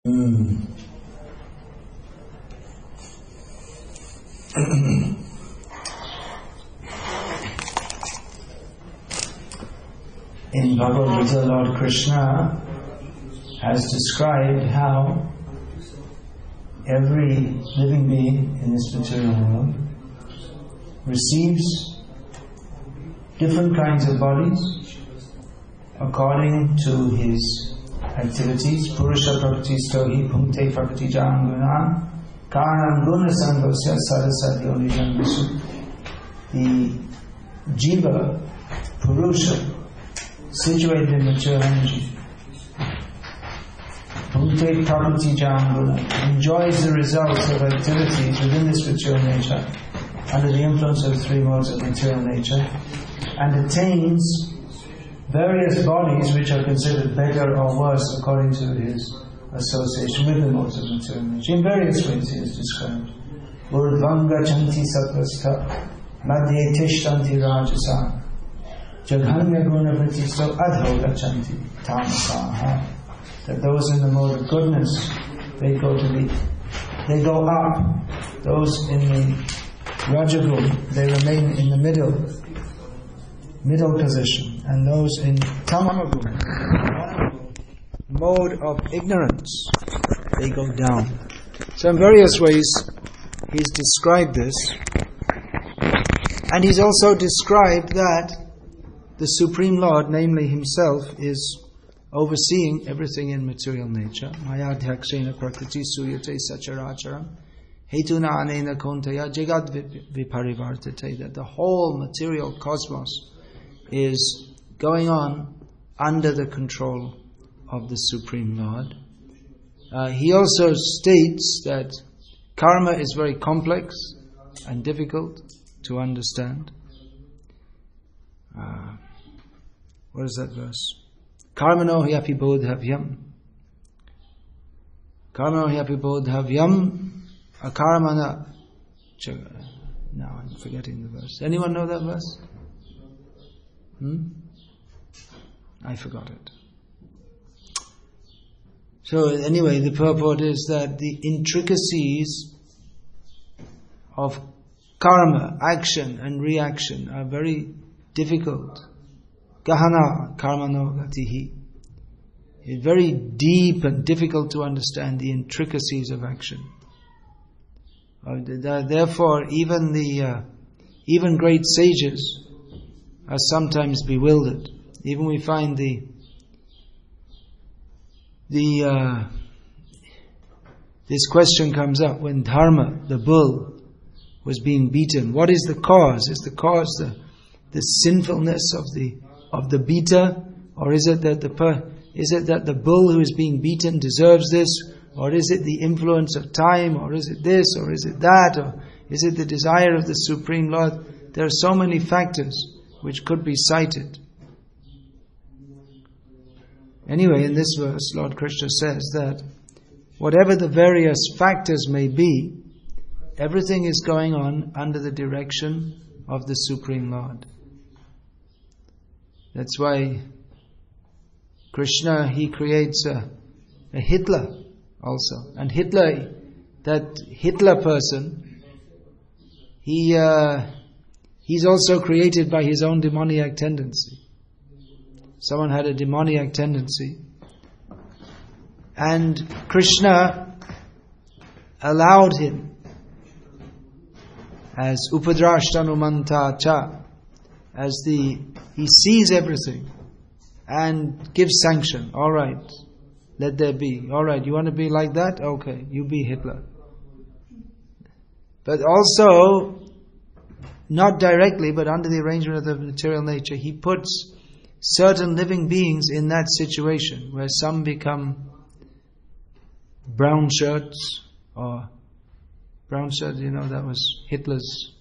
In Bhagavad Gita, Lord Krishna has described how every living being in this material world receives different kinds of bodies according to his activities. Purusha prakriti stohi punkte prakriti jangunan karanam guna sangosya sarasatyo nijanvisu. The jiva, Purusha, situated in material energy, punkte prakriti jangunan, enjoys the results of activities within this material nature under the influence of three modes of material nature, and attains various bodies which are considered better or worse according to his association with the modes of material nature. In various ways he is described. Urdvanga chanti satvastha madhye tishtanti rajasa jaghanya gunavrittisto adho gachanti tamasaha. That those in the mode of goodness, they go up. Those in the Rajagun, they remain in the middle position, and those in Tamagun, mode of ignorance, they go down. So in various ways he's described this, and he's also described that the Supreme Lord, namely himself, is overseeing everything in material nature. Maya dhyaksena prakriti suyate sacharacharam hetuna anena kontaya jagad viparivartate. That the whole material cosmos is going on under the control of the Supreme Lord. He also states that karma is very complex and difficult to understand. What is that verse? Karmano hyapi bodhavyam. Karmano hyapi bodhavyam akarmana. Now I'm forgetting the verse. Anyone know that verse? I forgot it. So anyway, the purport is that the intricacies of karma, action and reaction, are very difficult. Gahana karmano gatihi. It's very deep and difficult to understand the intricacies of action. Therefore, even great sages are sometimes bewildered. Even we find this question comes up when Dharma, the bull, was being beaten. What is the cause? Is the cause the sinfulness of the beater, or is it that the bull who is being beaten deserves this, or is it the influence of time, or is it this, or is it that, or is it the desire of the Supreme Lord? There are so many factors which could be cited. Anyway, in this verse, Lord Krishna says that whatever the various factors may be, everything is going on under the direction of the Supreme Lord. That's why Krishna, he creates a Hitler also. And that Hitler person, he's also created by his own demoniac tendency. Someone had a demoniac tendency, and Krishna allowed him as Upadrashtanumanta cha, he sees everything and gives sanction. All right, let there be. All right, you want to be like that? Okay, you be Hitler. But also, not directly, but under the arrangement of the material nature, he puts certain living beings in that situation where some become brown shirts, or brown shirts, that was Hitler's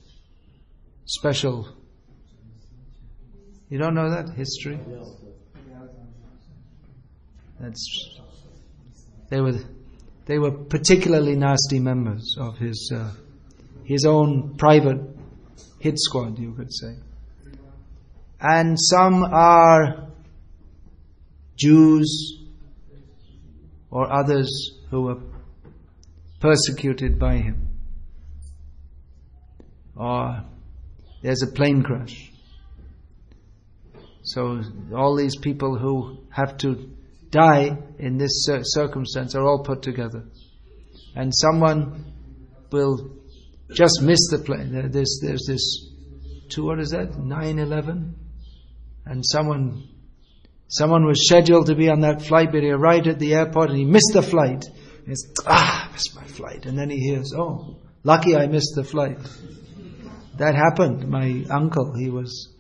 special. You don't know that history? They were particularly nasty members of his own private hit squad, you could say. And some are Jews, or others who were persecuted by him. Or there's a plane crash. So all these people who have to die in this circumstance are all put together. And someone will just miss the plane. There's this, what is that, 9/11? And someone was scheduled to be on that flight, but he arrived at the airport and he missed the flight. He's, I missed my flight. And then he hears, oh, lucky I missed the flight. That happened. My uncle, he was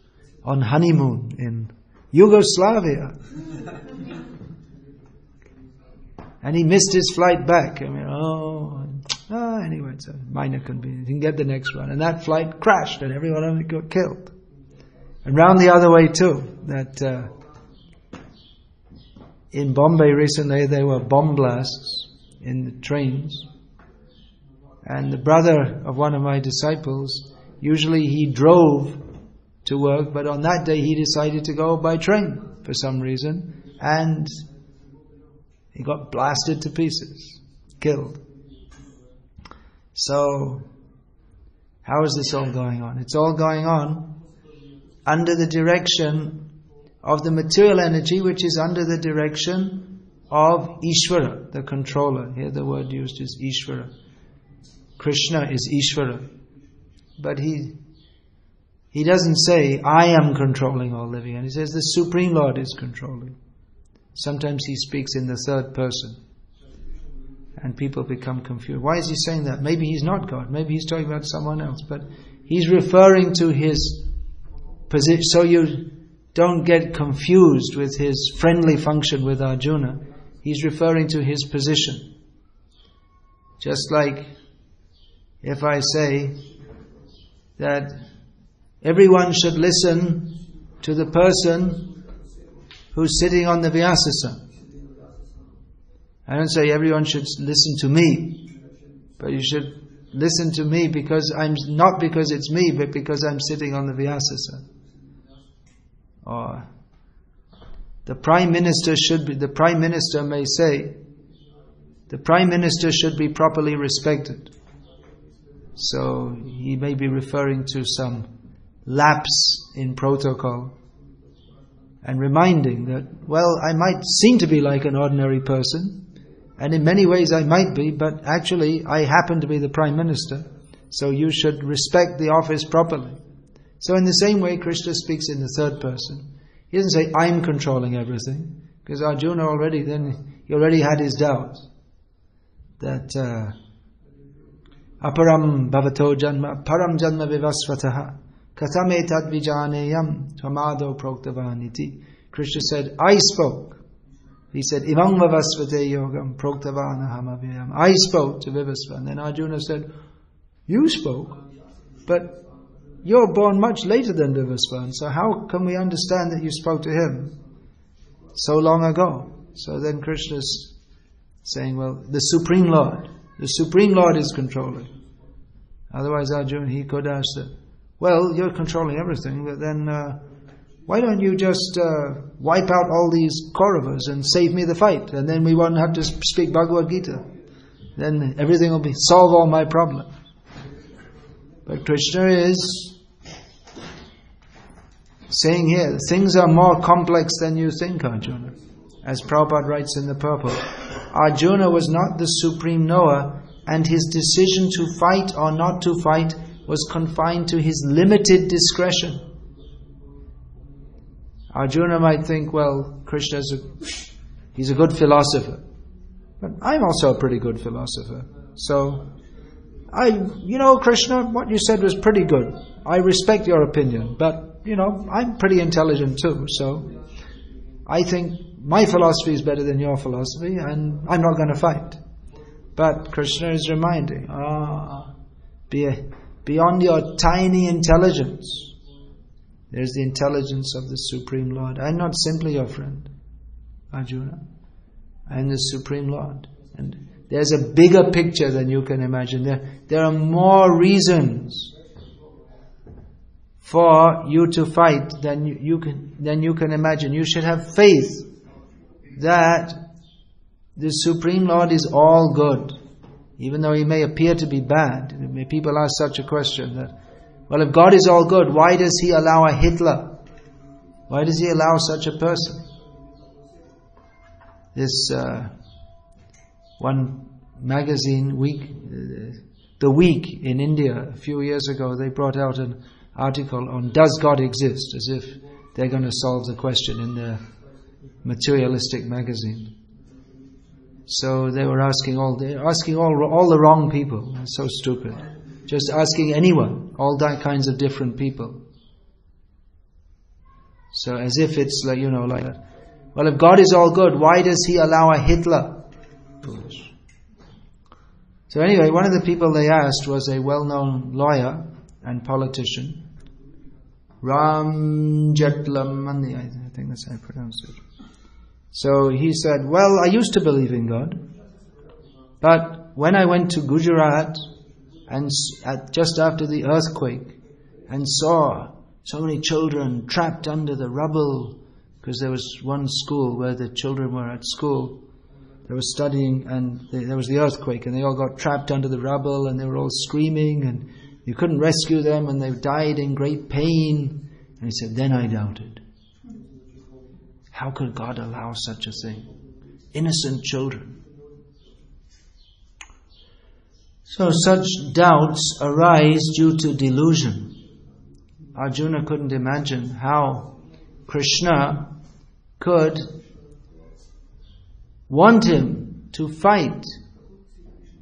on honeymoon in Yugoslavia. And he missed his flight back. I mean, anyway, it's a minor convenience. You can get the next one. And that flight crashed and everyone on it got killed. And round the other way too, that in Bombay recently there were bomb blasts in the trains. And the brother of one of my disciples, usually he drove to work, but on that day he decided to go by train for some reason, and he got blasted to pieces, killed. So, how is this all going on? It's all going on under the direction of the material energy, which is under the direction of Ishvara, the controller. Here the word used is Ishvara. Krishna is Ishvara. But he doesn't say, I am controlling all living. And he says, the Supreme Lord is controlling. Sometimes he speaks in the third person. And people become confused. Why is he saying that? Maybe he's not God. Maybe he's talking about someone else. But he's referring to his position. So you don't get confused with his friendly function with Arjuna. He's referring to his position. Just like if I say that everyone should listen to the person who's sitting on the Vyasasana. I don't say everyone should listen to me, but you should listen to me because not because it's me, but because I'm sitting on the Vyasasana. Or the Prime Minister may say, the Prime Minister should be properly respected. So he may be referring to some lapse in protocol and reminding that, well, I might seem to be like an ordinary person, and in many ways I might be, but actually I happen to be the Prime Minister, so you should respect the office properly. So in the same way, Krishna speaks in the third person. He doesn't say, I'm controlling everything, because Arjuna already had his doubts that aparam bhavato janma param janma vivasvataha kathame tad vijaneyam tvamado proktavaniti. Krishna said, I spoke. He said, imam vivasvate yogam proktavanaham avyayam. I spoke to Vivasva. And then Arjuna said, you spoke, but you're born much later than Vivasva, so how can we understand that you spoke to him so long ago? So then Krishna's saying, well, the Supreme Lord is controlling. Otherwise Arjuna, he could ask that, well, you're controlling everything, but then why don't you just wipe out all these Kauravas and save me the fight, and then we won't have to speak Bhagavad Gita. Then everything will solve all my problems. But Krishna is saying here, things are more complex than you think, Arjuna. As Prabhupada writes in the purport, Arjuna was not the supreme knower, and his decision to fight or not to fight was confined to his limited discretion. Arjuna might think, well, Krishna he's a good philosopher. But I'm also a pretty good philosopher. So, Krishna, what you said was pretty good. I respect your opinion, but, I'm pretty intelligent too, so I think my philosophy is better than your philosophy, and I'm not going to fight. But Krishna is reminding, beyond your tiny intelligence, there's the intelligence of the Supreme Lord. I'm not simply your friend, Arjuna. I'm the Supreme Lord. And there's a bigger picture than you can imagine. There are more reasons for you to fight than you can imagine. You should have faith that the Supreme Lord is all good, even though He may appear to be bad. People ask such a question that, well, if God is all good, why does He allow a Hitler? Why does He allow such a person? This one magazine, The Week in India, a few years ago, they brought out an article on Does God Exist? As if they're going to solve the question in their materialistic magazine. So they were asking all the wrong people. They're so stupid. Just asking anyone, all that kinds of different people. So as if it's like, like that. Well, if God is all good, why does He allow a Hitler? Foolish. So anyway, one of the people they asked was a well-known lawyer and politician, Ram Jetlamani, I think that's how I pronounce it. So he said, well, I used to believe in God, but when I went to Gujarat and just after the earthquake and saw so many children trapped under the rubble, because there was one school where the children were at school, they were studying, and there was the earthquake, and they all got trapped under the rubble, and they were all screaming, and you couldn't rescue them, and they died in great pain. And he said, then I doubted. How could God allow such a thing? Innocent children. So such doubts arise due to delusion. Arjuna couldn't imagine how Krishna could want him to fight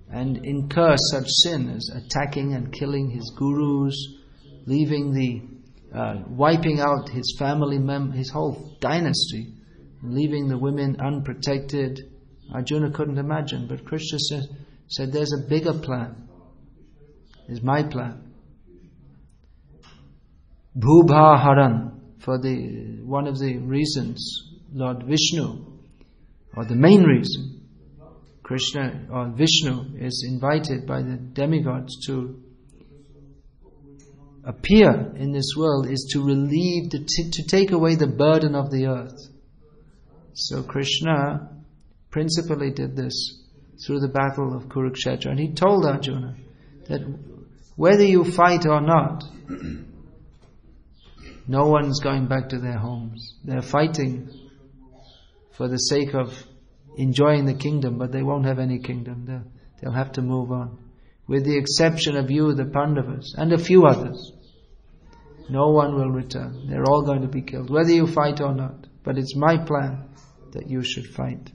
and incur such sin as attacking and killing his gurus, wiping out his family his whole dynasty, leaving the women unprotected. Arjuna couldn't imagine, but Krishna said there's a bigger plan. It's my plan. Bhubha Haran, for one of the reasons Lord Vishnu, or the main reason Krishna or Vishnu is invited by the demigods to appear in this world is to relieve, to take away the burden of the earth. So Krishna principally did this through the battle of Kurukshetra, and he told Arjuna that whether you fight or not, no one's going back to their homes. They're fighting for the sake of enjoying the kingdom, but they won't have any kingdom. They'll have to move on. With the exception of you, the Pandavas, and a few others. No one will return. They're all going to be killed, whether you fight or not. But it's my plan that you should fight.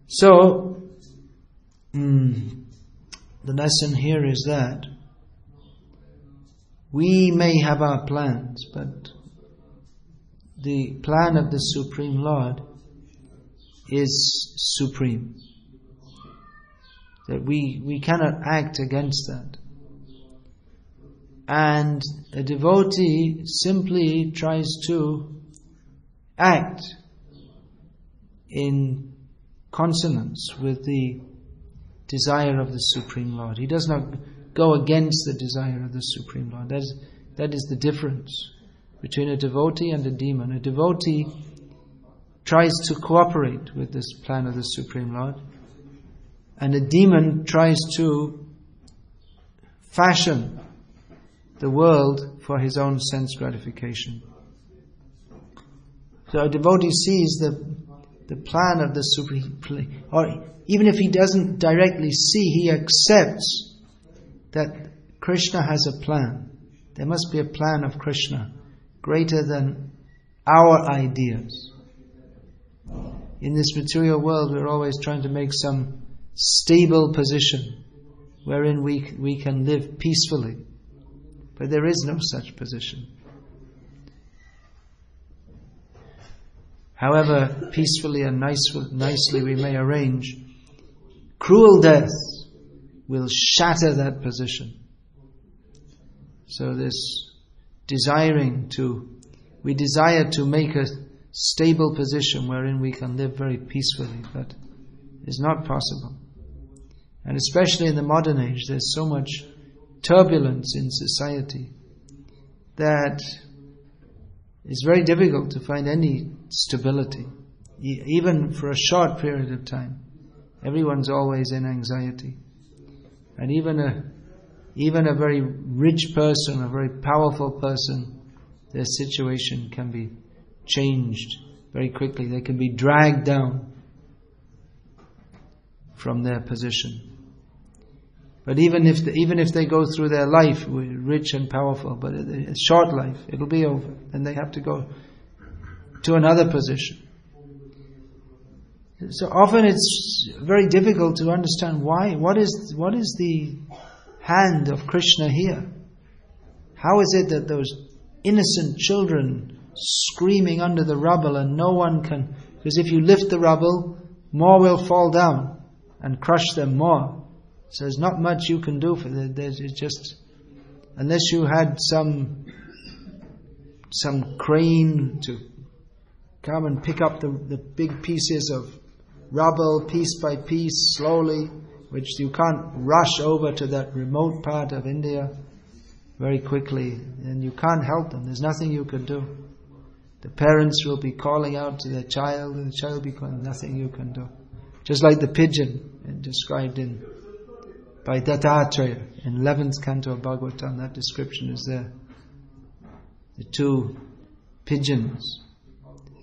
So, the lesson here is that we may have our plans, but the plan of the Supreme Lord is supreme. That we cannot act against that. And a devotee simply tries to act in consonance with the desire of the Supreme Lord. He does not go against the desire of the Supreme Lord. That is the difference between a devotee and a demon. A devotee tries to cooperate with this plan of the Supreme Lord, and a demon tries to fashion the world for his own sense gratification. So a devotee sees the plan of the Supreme, or even if he doesn't directly see, he accepts that Krishna has a plan. There must be a plan of Krishna greater than our ideas. In this material world, we're always trying to make some stable position wherein we can live peacefully. But there is no such position. However peacefully and nicely we may arrange, cruel death will shatter that position. So this we desire to make a stable position wherein we can live very peacefully, but it's not possible. And especially in the modern age, there's so much turbulence in society that it's very difficult to find any stability. even for a short period of time. Everyone's always in anxiety. And even a very rich person, a very powerful person, their situation can be changed very quickly. They can be dragged down from their position. But even if they go through their life rich and powerful, but a short life, it'll be over. Then they have to go to another position. So often it's very difficult to understand why. What is the hand of Krishna here? How is it that those innocent children screaming under the rubble and no one can... Because if you lift the rubble, more will fall down and crush them more. So there's not much you can do for that. It's just... Unless you had some crane to come and pick up the big pieces of rubble piece by piece, slowly, which you can't rush over to that remote part of India very quickly, and you can't help them. There's nothing you can do. The parents will be calling out to their child, and the child will be calling, nothing you can do. Just like the pigeon described by Dattatreya in 11th canto of Bhagavatam, that description is there. The two pigeons,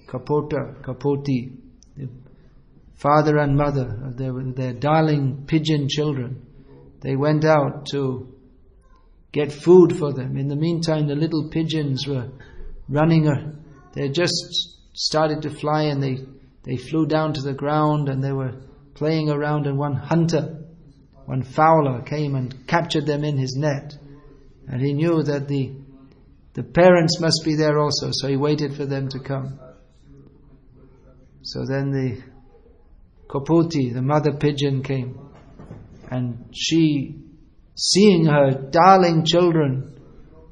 Kapoti, the father and mother of their darling pigeon children, they went out to get food for them. In the meantime, the little pigeons were running. They just started to fly, and they flew down to the ground, and they were playing around, and one fowler came and captured them in his net. And he knew that the parents must be there also, so he waited for them to come. So then the Kapoti, the mother pigeon, came, and she, seeing her darling children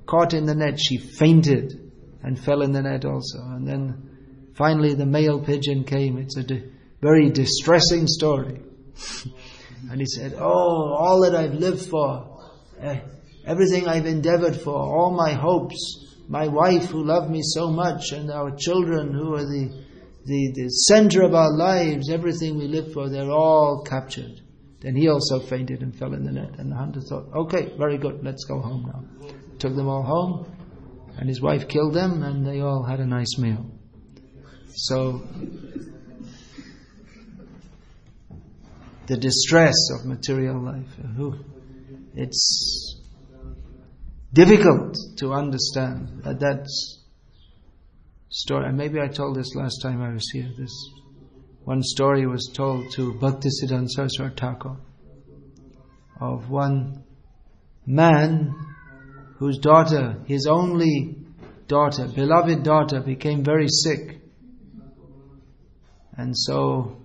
caught in the net, she fainted and fell in the net also. And then finally the male pigeon came. It's a very distressing story. And he said, "Oh, all that I've lived for, everything I've endeavored for, all my hopes, my wife who loved me so much, and our children who are the center of our lives, everything we live for, they're all captured." Then he also fainted and fell in the net. And the hunter thought, okay, very good, let's go home now. Took them all home, and his wife killed them, and they all had a nice meal. So, the distress of material life, it's difficult to understand that story. And maybe I told this last time I was here. This one story was told to Bhaktisiddhanta Saraswati Thakur of one man whose daughter, his only daughter, beloved daughter, became very sick. And so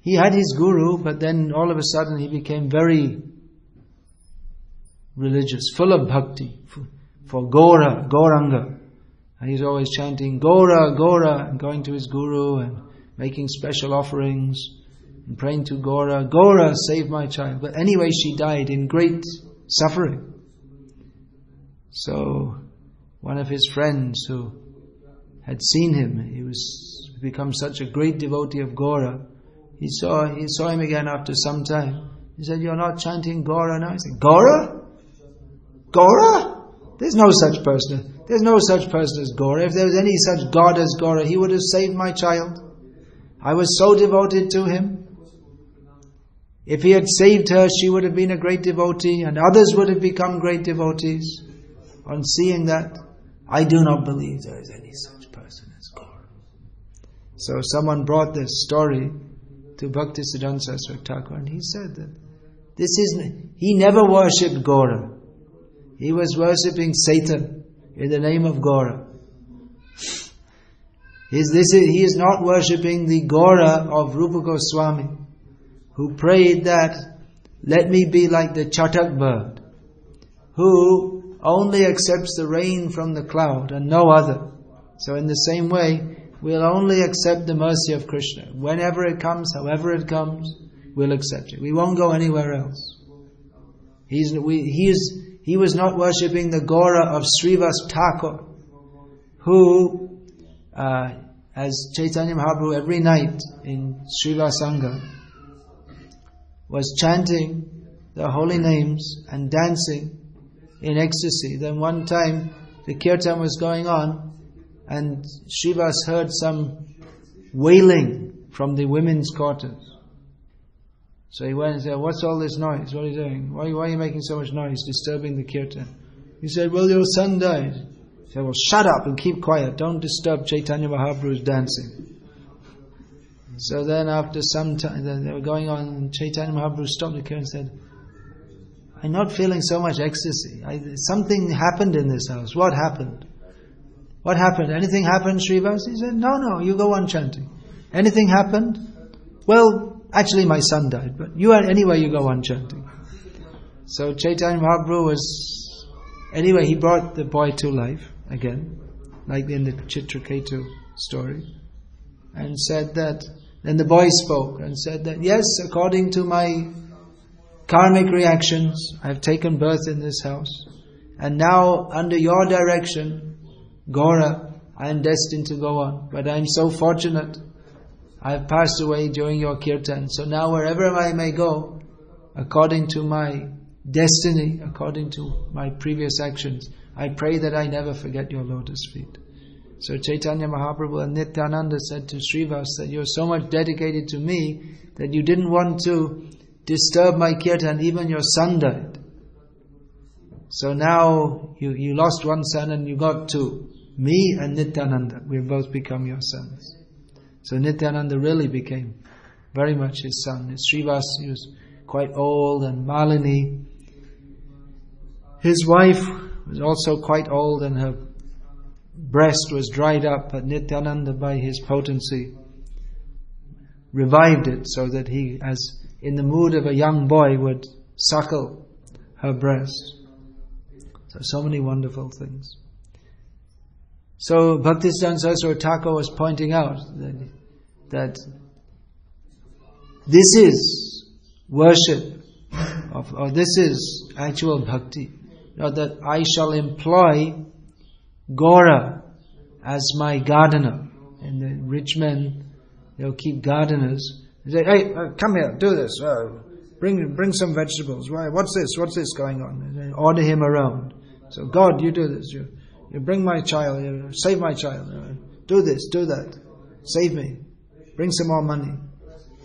he had his guru, but then all of a sudden he became very religious, full of bhakti for Gauranga. And he's always chanting Gaura, Gaura, and going to his guru and making special offerings and praying to Gaura, Gaura, save my child. But anyway, she died in great suffering. So one of his friends who had seen him, he was become such a great devotee of Gaura. He saw him again after some time. He said, "You're not chanting Gaura now?" He said, "Gaura? Gaura? There's no such person. There's no such person as Gaura. If there was any such God as Gaura, he would have saved my child. I was so devoted to him. If he had saved her, she would have been a great devotee, and others would have become great devotees. On seeing that, I do not believe there is any such person as Gaura." So someone brought this story to Bhaktisiddhanta Saraswati Thakur, and he said that he never worshipped Gaura. He was worshipping Satan in the name of Gaura. He is not worshipping the Gaura of Rupa Goswami, who prayed that, "Let me be like the chatak bird, who only accepts the rain from the cloud and no other." So in the same way, we'll only accept the mercy of Krishna. Whenever it comes, however it comes, we'll accept it. We won't go anywhere else. He was not worshipping the Gaura of Srivas Thakur, who as Chaitanya Mahaprabhu every night in Sriva Sangha was chanting the holy names and dancing in ecstasy, then one time the kirtan was going on and Srivas heard some wailing from the women's quarters. So he went and said, "What's all this noise? What are you doing? Why are you making so much noise, disturbing the kirtan?" He said, "Well, your son died." He said, "Well, shut up and keep quiet. Don't disturb Chaitanya Mahaprabhu's dancing." So then after some time, they were going on, and Chaitanya Mahaprabhu stopped the kirtan and said, "I'm not feeling so much ecstasy. Something happened in this house. What happened? What happened? Anything happened, Srivas?" He said, No, you go on chanting. "Anything happened?" "Well, actually my son died, but you go on chanting." So Chaitanya Mahaprabhu anyway, he brought the boy to life again, like in the Chitraketu story, and said that, then the boy spoke and said that, "Yes, according to my karmic reactions, I have taken birth in this house, and now under your direction, Gaura, I am destined to go on. But I am so fortunate, I have passed away during your kirtan. So now wherever I may go, according to my destiny, according to my previous actions, I pray that I never forget your lotus feet." So Chaitanya Mahaprabhu and Nityananda said to Srivas that you're so much dedicated to me that you didn't want to disturb my kirtan, even your son died. So now you lost one son and you got two. Me and Nityananda, we've both become your sons. So Nityananda really became very much his son. Srivas, he was quite old, and Malini, his wife, was also quite old and her breast was dried up, but Nityananda, by his potency, revived it so that he, as in the mood of a young boy, would suckle her breast. So many wonderful things. So Bhaktisiddhanta Saraswati Thakur was pointing out that this is worship, or this is actual bhakti. That I shall employ Gaura as my gardener. And the rich men, they'll keep gardeners. They say, "Hey, come here, do this. Bring some vegetables. Why? What's this? What's this going on?" And they order him around. So, "God, you do this. You bring my child. You save my child. Do this. Do that. Save me. Bring some more money."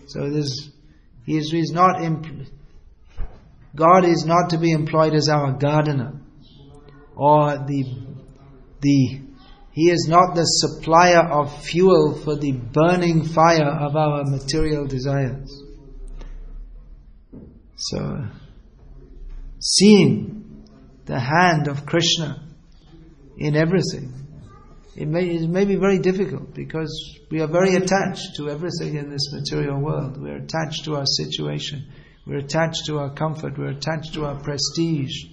So he's not. God is not to be employed as our gardener, or He is not the supplier of fuel for the burning fire of our material desires. So, seeing the hand of Krishna in everything, it may be very difficult because we are very attached to everything in this material world. We are attached to our situation. We're attached to our comfort. We're attached to our prestige.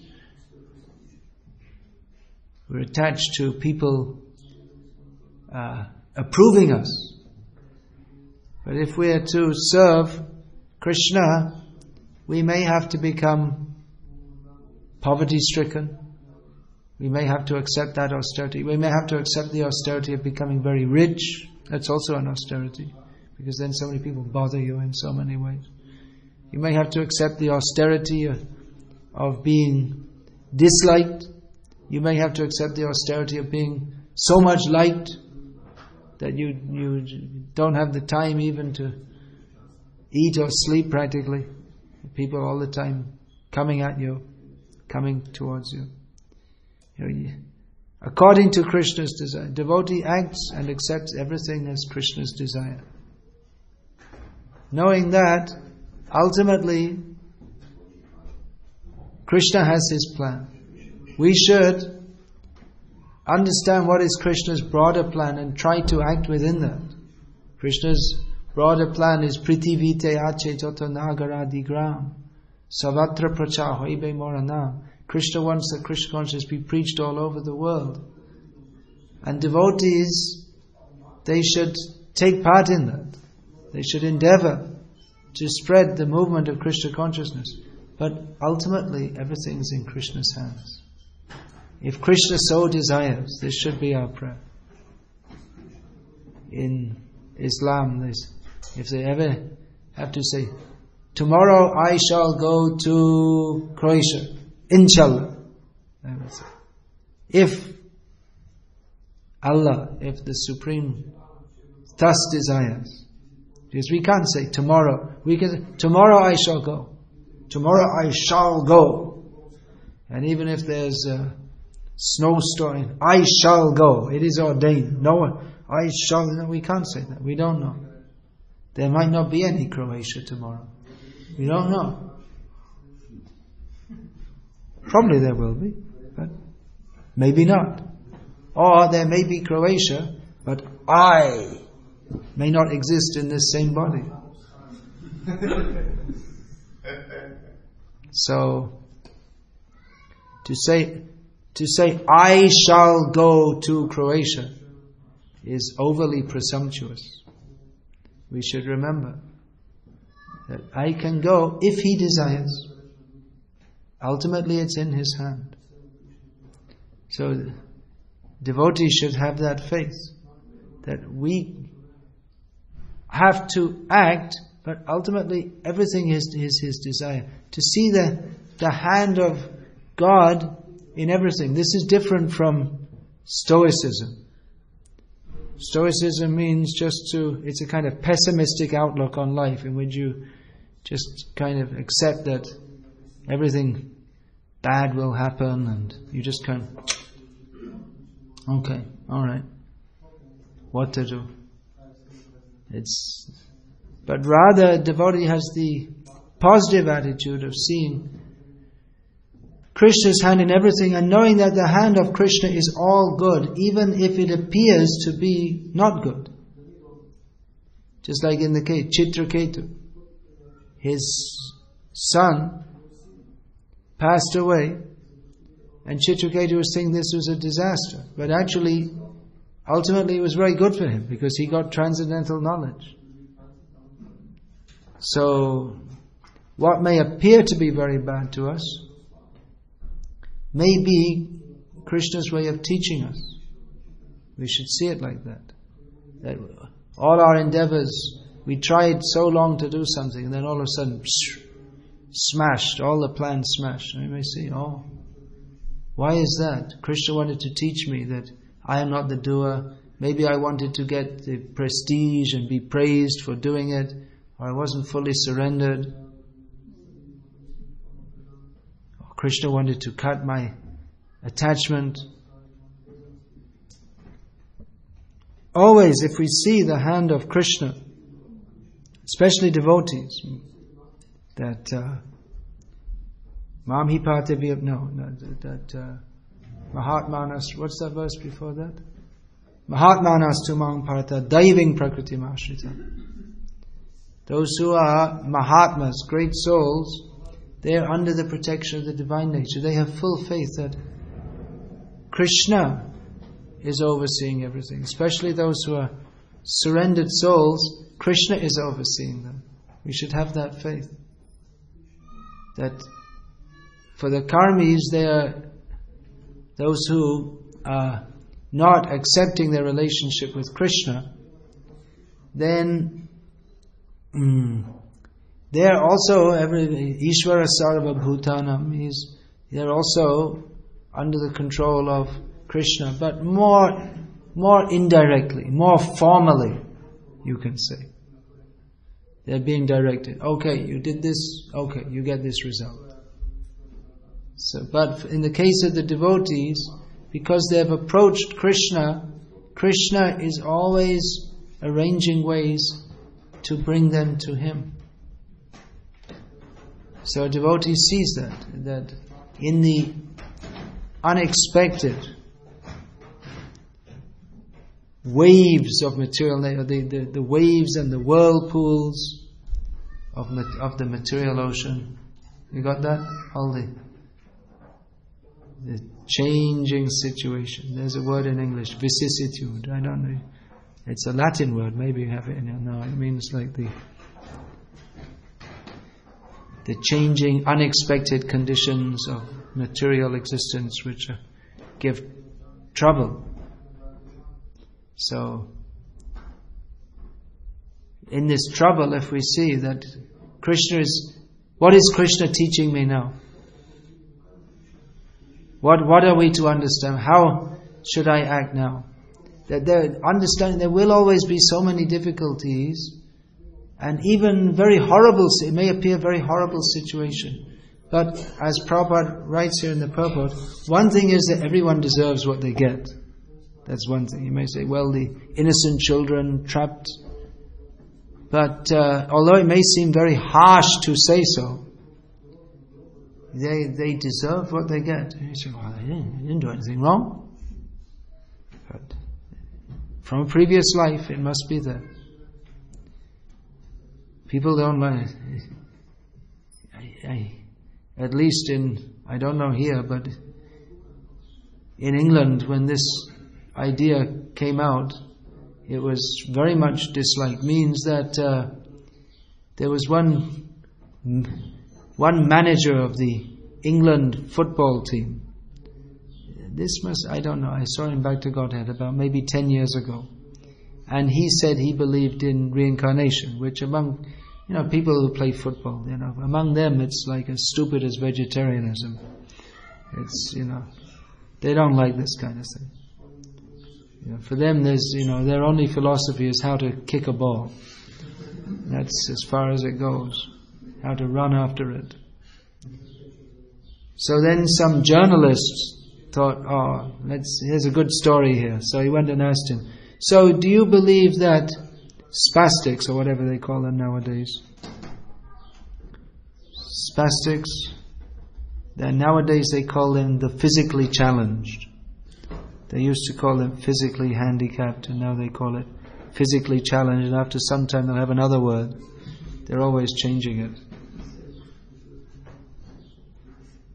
We're attached to people approving us. But if we are to serve Krishna, we may have to become poverty-stricken. We may have to accept that austerity. We may have to accept the austerity of becoming very rich. That's also an austerity, because then so many people bother you in so many ways. You may have to accept the austerity of being disliked. You may have to accept the austerity of being so much liked that you don't have the time even to eat or sleep practically. People all the time coming at you, coming towards you. According to Krishna's desire, devotee acts and accepts everything as Krishna's desire. Knowing that, ultimately, Krishna has his plan. We should understand what is Krishna's broader plan and try to act within that. Krishna's broader plan is Prithivite Ache Toto Nagaradi Gram Savatra Pracha Hoibe Moranam. Krishna wants that Krishna consciousness be preached all over the world. And devotees, they should take part in that. They should endeavor to spread the movement of Krishna consciousness. But ultimately, everything is in Krishna's hands. If Krishna so desires, this should be our prayer. in Islam, if they ever have to say, tomorrow I shall go to Croatia, inshallah, they would say. If Allah, if the Supreme thus desires. Because we can't say tomorrow. We can say, tomorrow I shall go. Tomorrow I shall go. And even if there's a snowstorm, I shall go. It is ordained. No one, no, we can't say that. We don't know. There might not be any Croatia tomorrow. We don't know. Probably there will be, but maybe not. Or there may be Croatia, but I may not exist in this same body. So, to say I shall go to Croatia is overly presumptuous. We should remember that I can go if He desires. Ultimately it's in His hand. So devotees should have that faith that we have to act, but ultimately everything is His desire. To see the hand of God in everything. This is different from Stoicism. Stoicism means it's a kind of pessimistic outlook on life in which you just kind of accept that everything bad will happen and you just kind of, okay, alright, what to do. But rather, a devotee has the positive attitude of seeing Krishna's hand in everything and knowing that the hand of Krishna is all good, even if it appears to be not good. Just like in the case, Chitraketu. His son passed away and Chitraketu was saying this was a disaster. But actually, ultimately it was very good for him because he got transcendental knowledge. So, what may appear to be very bad to us may be Krishna's way of teaching us. We should see it like that. That all our endeavors, we tried so long to do something and then all of a sudden, smashed, all the plans smashed. And you may say, oh, why is that? Krishna wanted to teach me that I am not the doer. Maybe I wanted to get the prestige and be praised for doing it, or I wasn't fully surrendered. Krishna wanted to cut my attachment. Always, if we see the hand of Krishna, especially devotees, that Mahatmanas, what's that verse before that? Mahatmanas tumang parta daiving prakriti mashrita. Those who are Mahatmas, great souls, they are under the protection of the divine nature. They have full faith that Krishna is overseeing everything. Especially those who are surrendered souls, Krishna is overseeing them. We should have that faith. That for the karmis, they are those who are not accepting their relationship with Krishna, then they're also Ishvara Sarva Bhutanam. They're also under the control of Krishna, but more indirectly, more formally, you can say. They're being directed. Okay, you did this. Okay, you get this result. So, but in the case of the devotees, because they have approached Krishna, Krishna is always arranging ways to bring them to Him. So a devotee sees that in the unexpected waves of material, the waves and the whirlpools of the material ocean, you got that? All the changing situation. There's a word in English, vicissitude. I don't know. It's a Latin word. Maybe you have it in your... No, it means like the changing, unexpected conditions of material existence which give trouble. So, in this trouble if we see that what is Krishna teaching me now? What are we to understand? How should I act now? That there will always be so many difficulties, and even very horrible, it may appear very horrible situation. But as Prabhupada writes here in the purport, one thing is that everyone deserves what they get. That's one thing. You may say, well, the innocent children trapped. But although it may seem very harsh to say so, they deserve what they get. And you say, well, they didn't do anything wrong. But from a previous life, it must be there. People don't like it. At least I don't know here, but in England, when this idea came out, it was very much disliked. Means that there was one manager of the England football team. I don't know, I saw him back to Godhead about maybe 10 years ago. And he said he believed in reincarnation, which among people who play football, among them it's like as stupid as vegetarianism. It's, they don't like this kind of thing. For them, their only philosophy is how to kick a ball. That's as far as it goes. How to run after it. So then some journalists thought, here's a good story here. So he went and asked him, so do you believe that spastics, or whatever they call them nowadays, then nowadays they call them the physically challenged. They used to call them physically handicapped, and now they call it physically challenged, and after some time they'll have another word. They're always changing it.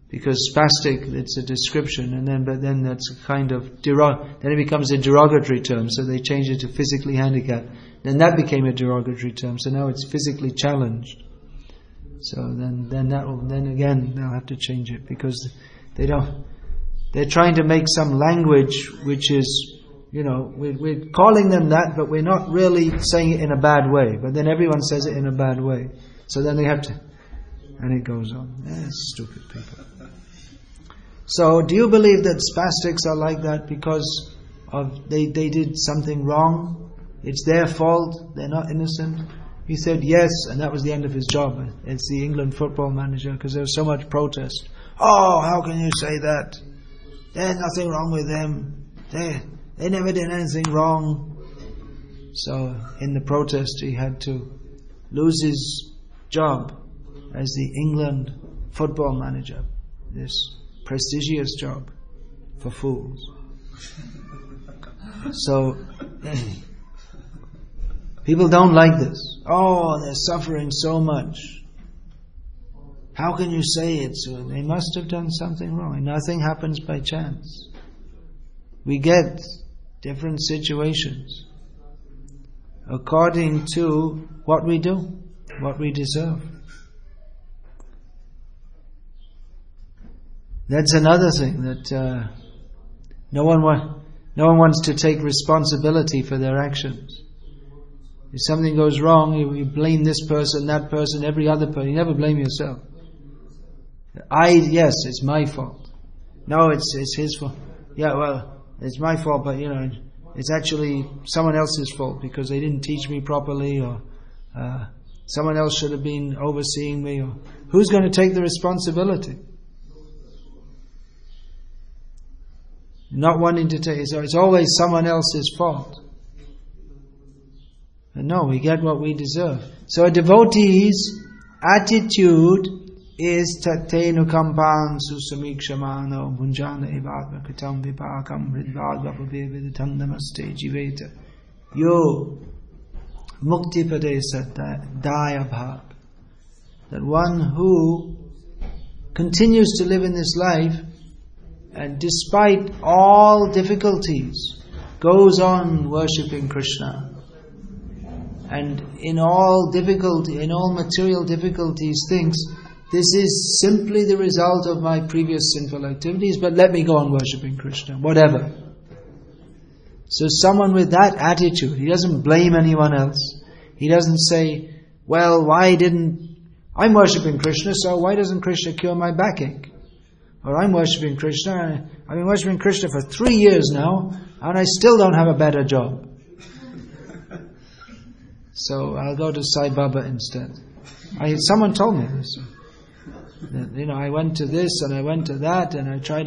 Because spastic, it's a description, but then that's a kind of then it becomes a derogatory term, so they changed it to physically handicapped. Then that became a derogatory term, so now it's physically challenged. So then again they'll have to change it, because they're trying to make some language which is, we're calling them that, but we're not really saying it in a bad way. But then everyone says it in a bad way. So then they have to, and it goes on. Stupid people. So do you believe that spastics are like that because they did something wrong? It's their fault, they're not innocent? He said yes, and that was the end of his job. It's the England football manager, because there was so much protest. Oh, how can you say that? There's nothing wrong with them. They never did anything wrong. So in the protest he had to lose his job as the England football manager. This prestigious job for fools. So people don't like this. Oh, they're suffering so much. How can you say it? So they must have done something wrong. Nothing happens by chance. We get different situations according to what we do, what we deserve. That's another thing, that no one wants to take responsibility for their actions. If something goes wrong, you blame this person, that person, every other person. You never blame yourself. Yes, it's my fault. No, it's his fault. Yeah, well, it's my fault, but it's actually someone else's fault because they didn't teach me properly, or someone else should have been overseeing me. Or who's going to take the responsibility? Not wanting to take it, so it's always someone else's fault. But no, we get what we deserve. So a devotee's attitude is tatenu kampang susamikshamano bunjana evadva katam vipakam hridvadva bhavevidatam namaste jiveta yo mukti padesa daya bhag. That one who continues to live in this life and despite all difficulties goes on worshipping Krishna, and in all material difficulties thinks, this is simply the result of my previous sinful activities, but let me go on worshipping Krishna, whatever. So someone with that attitude, he doesn't blame anyone else, He doesn't say, well, I'm worshipping Krishna, so why doesn't Krishna cure my backache? Or I'm worshipping Krishna, I've been worshipping Krishna for 3 years now, and I still don't have a better job. So I'll go to Sai Baba instead. Someone told me this. That, I went to this and I went to that, and I tried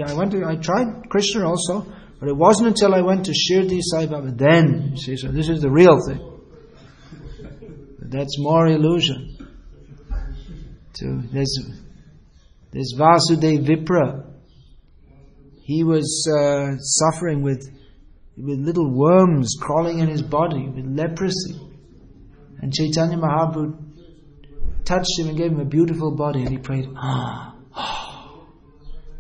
Krishna also, but it wasn't until I went to Shirdi Sai Baba then, you see, so this is the real thing. But that's more illusion. There's Vasudev Vipra. He was suffering with little worms crawling in his body, with leprosy. And Chaitanya Mahaprabhu touched him and gave him a beautiful body, and he prayed, now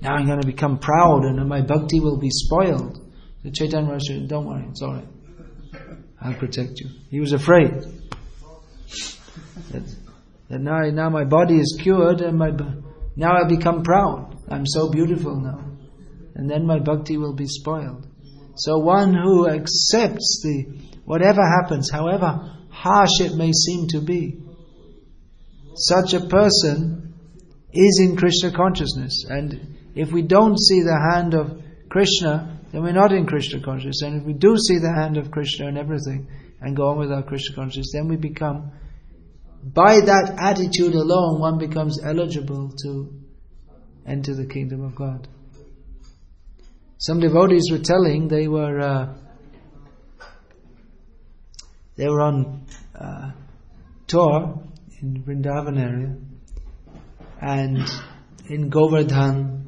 I'm going to become proud and my bhakti will be spoiled. So Chaitanya Mahaprabhu said, don't worry, it's alright. I'll protect you. He was afraid that now my body is cured and now I become proud. I'm so beautiful now. And then my bhakti will be spoiled. So one who accepts whatever happens, however harsh it may seem to be, such a person is in Krishna consciousness. And if we don't see the hand of Krishna, then we're not in Krishna consciousness. And if we do see the hand of Krishna and everything, and go on with our Krishna consciousness, then we become, by that attitude alone, one becomes eligible to enter the kingdom of God. Some devotees were telling they were on tour in Vrindavan area, and in Govardhan,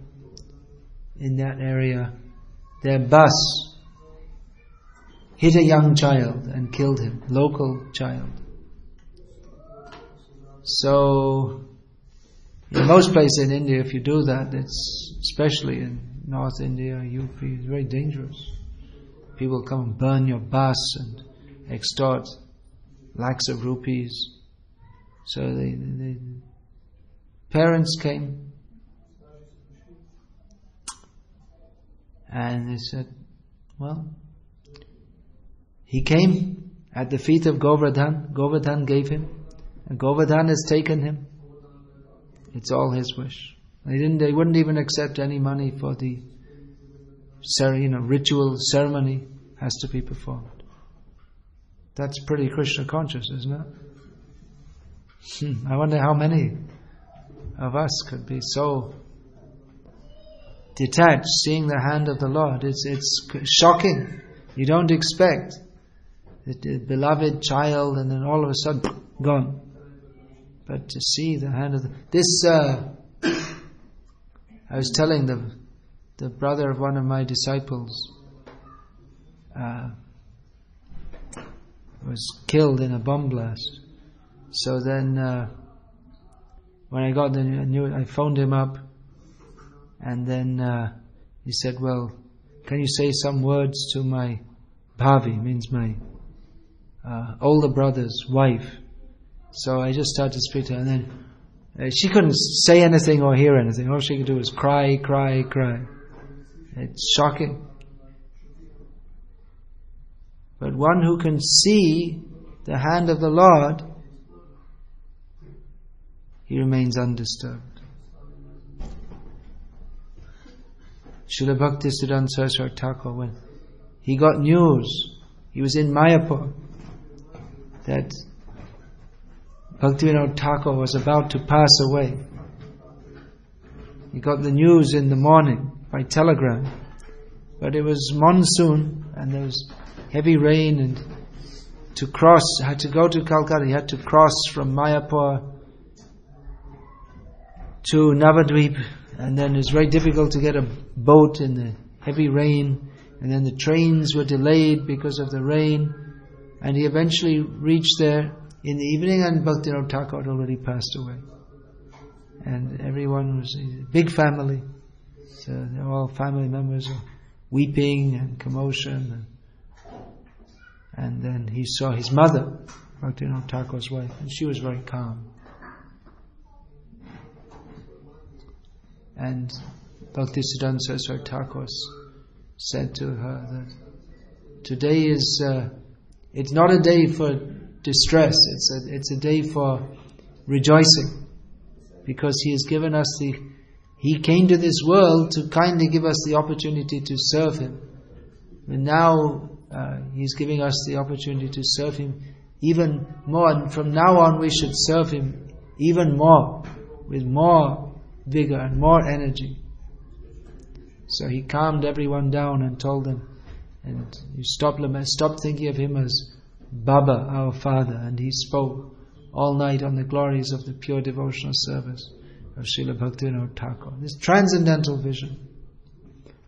in that area, their bus hit a young child and killed him, local child. So, in most places in India, if you do that, it's especially in North India, UP, it's very dangerous. People come and burn your bus and extort lakhs of rupees. So the parents came and they said, well, he came at the feet of Govardhan. Govardhan gave him, and Govardhan has taken him. It's all his wish. They wouldn't even accept any money for the ritual ceremony has to be performed. That's pretty Krishna conscious, isn't it? I wonder how many of us could be so detached, seeing the hand of the Lord. It's shocking. You don't expect the beloved child, and then all of a sudden gone. But to see the hand of this, I was telling the brother of one of my disciples was killed in a bomb blast. So then, when I got the news, I phoned him up, and then he said, well, can you say some words to my bhavi, means my older brother's wife. So I just started to speak to her, and then she couldn't say anything or hear anything. All she could do was cry, cry, cry. It's shocking. But one who can see the hand of the Lord, he remains undisturbed. Srila Bhaktisiddhanta Saraswati Thakur, when he got news, he was in Mayapur, that Bhaktivinoda Thakur was about to pass away. He got the news in the morning by telegram, but it was monsoon and there was heavy rain, and had to go to Calcutta. He had to cross from Mayapur to Navadvip, and then it's very difficult to get a boat in the heavy rain, and then the trains were delayed because of the rain, and he eventually reached there in the evening, and Bhaktivinoda Thakur had already passed away. And everyone was a big family, so they're all family members, weeping and commotion, and then he saw his mother, Bhaktivinoda Thakur's wife, and she was very calm. And Bhaktisiddhanta Saraswati Thakur said to her that today is, it's not a day for distress. It's a day for rejoicing, because He has given us He came to this world to kindly give us the opportunity to serve Him. And now He's giving us the opportunity to serve Him even more. And from now on we should serve Him even more, with more vigor and more energy. So He calmed everyone down and told them, and you stop thinking of Him as Baba, our Father. And He spoke all night on the glories of the pure devotional service of Srila Bhaktivinoda Thakur. This transcendental vision.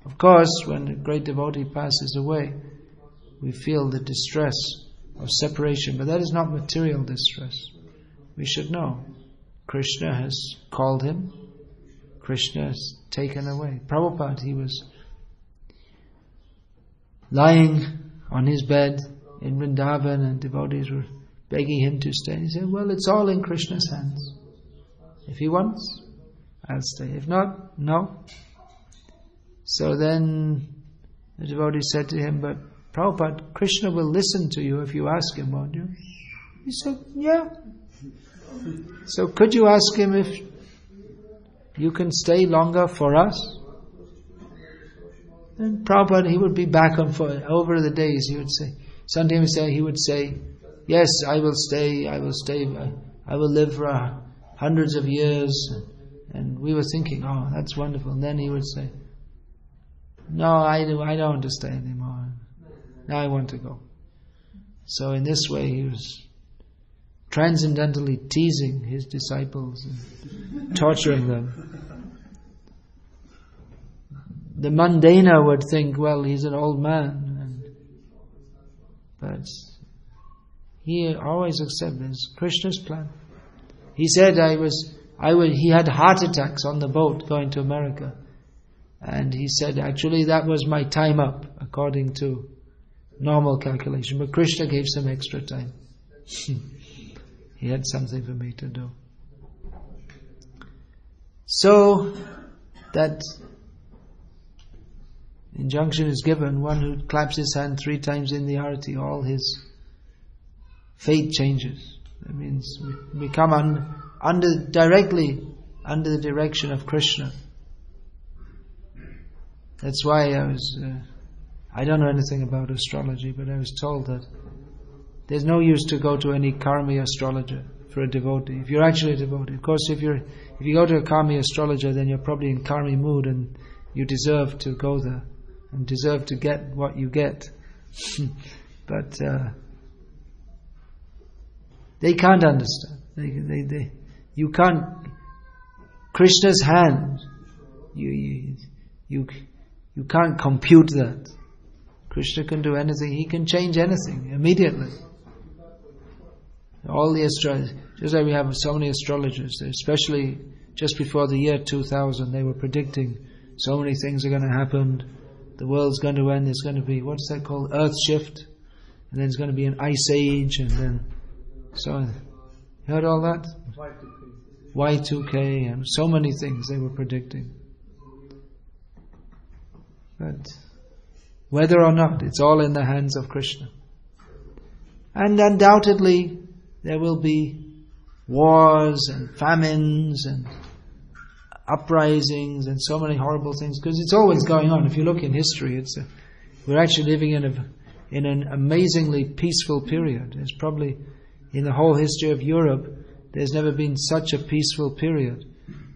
Of course, when a great devotee passes away, we feel the distress of separation, but that is not material distress. We should know Krishna has called him, Krishna has taken away. Prabhupada, he was lying on his bed in Vrindavan and devotees were begging him to stay. He said, well, it's all in Krishna's hands. If he wants, I'll stay. If not, no. So then the devotee said to him, but Prabhupada, Krishna will listen to you if you ask him, won't you? He said, yeah. So could you ask him if you can stay longer for us? And Prabhupada, he would be back on foot. Over the days, he would say, sometimes he would say, yes, I will stay, I will live for hundreds of years. And we were thinking, oh, that's wonderful. And then he would say, no, I don't want to stay anymore. Now I want to go. So in this way he was transcendentally teasing his disciples and torturing them. The mundaner would think, well, he's an old man, but he always accepts Krishna's plan. He said, he had heart attacks on the boat going to America. And he said, actually that was my time up, according to normal calculation. But Krishna gave some extra time. He had something for me to do. So, that injunction is given, one who claps his hand 3 times in the arati, all his fate changes. That means we come directly under the direction of Krishna. That's why I don't know anything about astrology, but I was told that there's no use to go to any karmi astrologer for a devotee. If you're actually a devotee. Of course, if you go to a karmi astrologer, then you're probably in karmi mood and you deserve to go there and deserve to get what you get. But they can't understand. You can't. Krishna's hand. You can't compute that. Krishna can do anything. He can change anything immediately. All the astrologers, just like we have so many astrologers, especially just before the year 2000, they were predicting so many things are going to happen. The world's going to end. There's going to be, what's that called? Earth shift. And then there's going to be an ice age. And then, so, you heard all that? Y2K and so many things they were predicting. But whether or not, it's all in the hands of Krishna. And undoubtedly, there will be wars and famines and uprisings and so many horrible things, because it's always going on. If you look in history, we're actually living in an amazingly peaceful period. It's probably, in the whole history of Europe, there's never been such a peaceful period.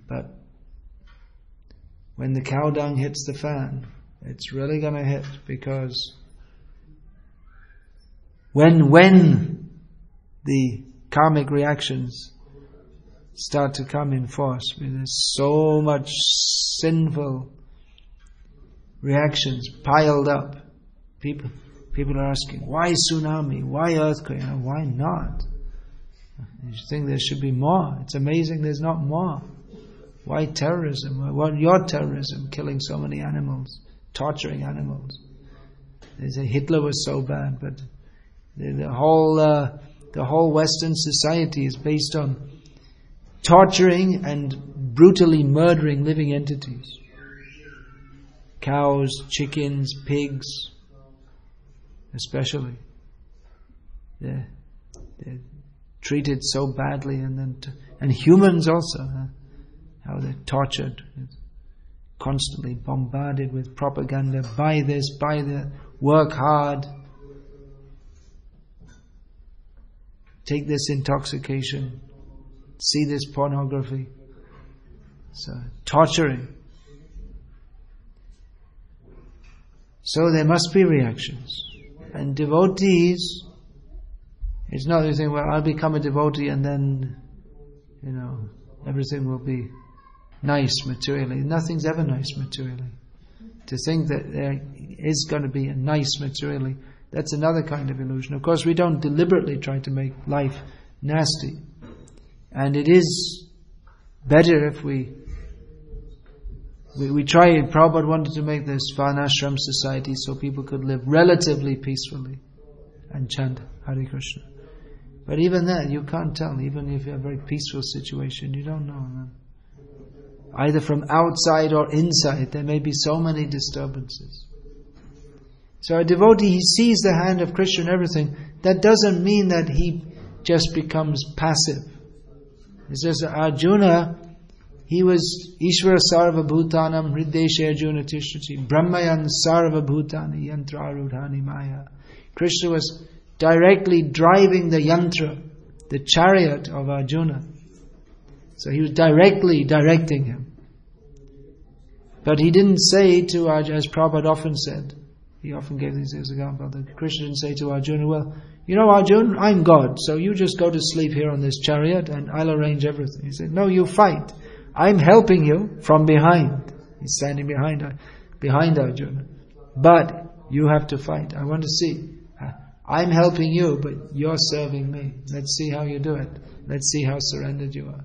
But when the cow dung hits the fan, it's really going to hit, because when the karmic reactions start to come in force, there's so much sinful reactions piled up. People are asking, why tsunami? Why earthquake? Why not? You think there should be more. It's amazing there's not more. Why terrorism? Why your terrorism, killing so many animals, torturing animals? They say Hitler was so bad, but the whole Western society is based on torturing and brutally murdering living entities. Cows, chickens, pigs, especially. Yeah. they're treated so badly, and humans also, how they're tortured, constantly bombarded with propaganda, buy this, buy that, work hard, take this intoxication, see this pornography. So, torturing. So there must be reactions. And devotees, it's not that you think, well, I'll become a devotee and then, everything will be nice materially. Nothing's ever nice materially. To think that there is going to be a nice materially, that's another kind of illusion. Of course, we don't deliberately try to make life nasty. And it is better if we try. Prabhupada wanted to make this Varnashram society so people could live relatively peacefully and chant Hare Krishna. But even that, you can't tell. Even if you have a very peaceful situation, you don't know. Either from outside or inside, there may be so many disturbances. So a devotee, he sees the hand of Krishna in everything. That doesn't mean that he just becomes passive. It says Arjuna, he was Ishvara Sarva Bhutanam Hriddesha Arjuna Tishtati Brahmayan Sarva Bhutani Yantra Rudhani Maya. Krishna was directly driving the yantra, the chariot of Arjuna. So he was directly directing him. But he didn't say to Arjuna, as Prabhupada often said, he often gave these examples, that Krishna didn't say to Arjuna, well, Arjuna, I'm God, so you just go to sleep here on this chariot and I'll arrange everything. He said, no, you fight. I'm helping you from behind. He's standing behind Arjuna. But you have to fight. I want to see. I'm helping you, but you're serving me. Let's see how you do it. Let's see how surrendered you are.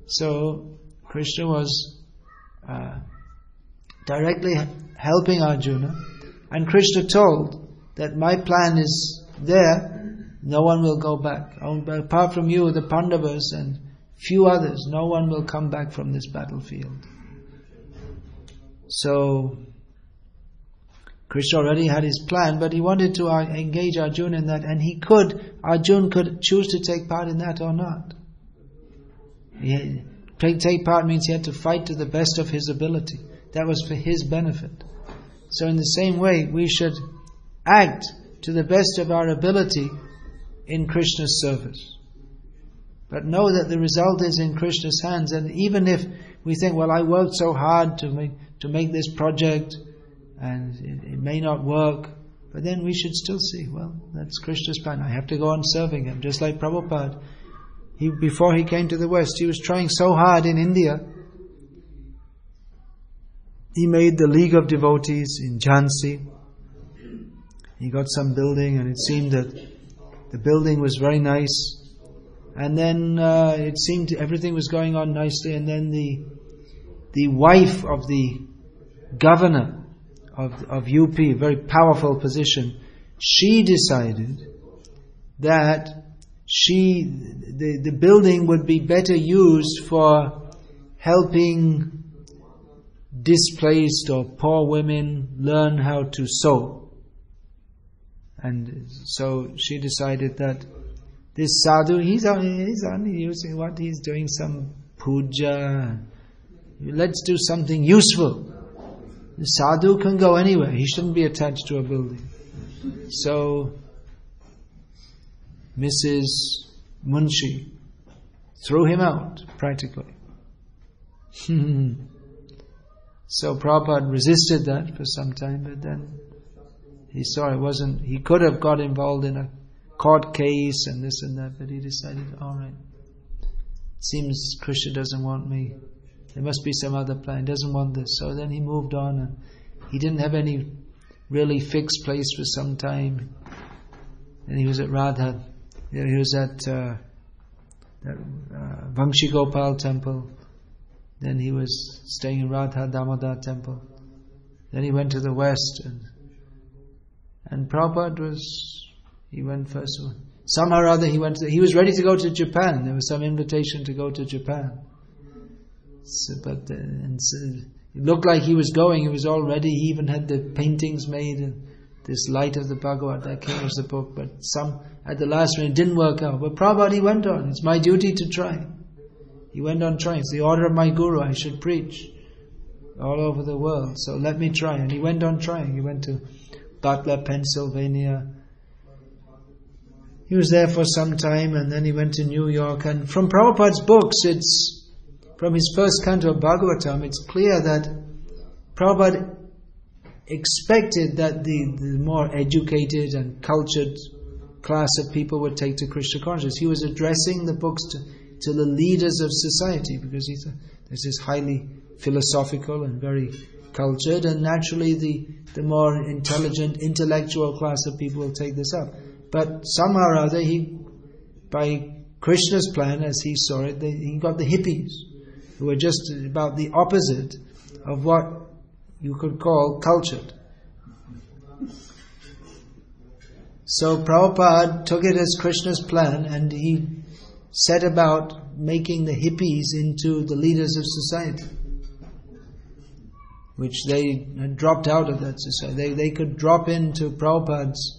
So, Krishna was directly helping Arjuna, and Krishna told that my plan is there, no one will go back. Apart from you, the Pandavas and few others, no one will come back from this battlefield. So, Krishna already had his plan, but he wanted to engage Arjuna in that, and Arjuna could choose to take part in that or not. Take part means he had to fight to the best of his ability. That was for his benefit. So in the same way, we should act to the best of our ability in Krishna's service. But know that the result is in Krishna's hands, and even if we think, well, I worked so hard to make this project, and it may not work, but then we should still see, well, that's Krishna's plan. I have to go on serving him. Just like Prabhupada, before he came to the West, he was trying so hard in India. He made the League of Devotees in Jhansi. He got some building, and it seemed that the building was very nice. And then it seemed everything was going on nicely, and then the wife of the governor of UP, a very powerful position, she decided that the building would be better used for helping displaced or poor women learn how to sew. And so she decided that this sadhu, he's only using what he's doing, some puja. Let's do something useful. The sadhu can go anywhere. He shouldn't be attached to a building. So Mrs. Munshi threw him out, practically. So Prabhupada resisted that for some time, but then he saw he could have got involved in a court case and this and that, but he decided, alright, it seems Krishna doesn't want me. There must be some other plan. He doesn't want this. So then he moved on, and he didn't have any really fixed place for some time. And he was at Radha. He was at Vamshi Gopal temple. Then he was staying in Radha Damodar temple. Then he went to the west, and Prabhupada he went first. Somehow or other he was ready to go to Japan. There was some invitation to go to Japan. So, but it looked like he was going. He was all ready. He even had the paintings made and this light of the Bhagavad, that came as the book, but at the last one it didn't work out. But Prabhupada, he went on. It's my duty to try. He went on trying. It's the order of my Guru, I should preach all over the world. So let me try. And he went on trying. He went to Butler, Pennsylvania. He was there for some time, and then he went to New York. And from Prabhupada's books, from his first canto of Bhagavatam, it's clear that Prabhupada expected that the more educated and cultured class of people would take to Krishna consciousness. He was addressing the books to the leaders of society, because this is highly philosophical and very cultured, and naturally the more intelligent, intellectual class of people will take this up. But somehow or other, by Krishna's plan, as he saw it, he got the hippies, who were just about the opposite of what you could call cultured. So Prabhupada took it as Krishna's plan, and he set about making the hippies into the leaders of society, which they had dropped out of that society. They could drop into Prabhupada's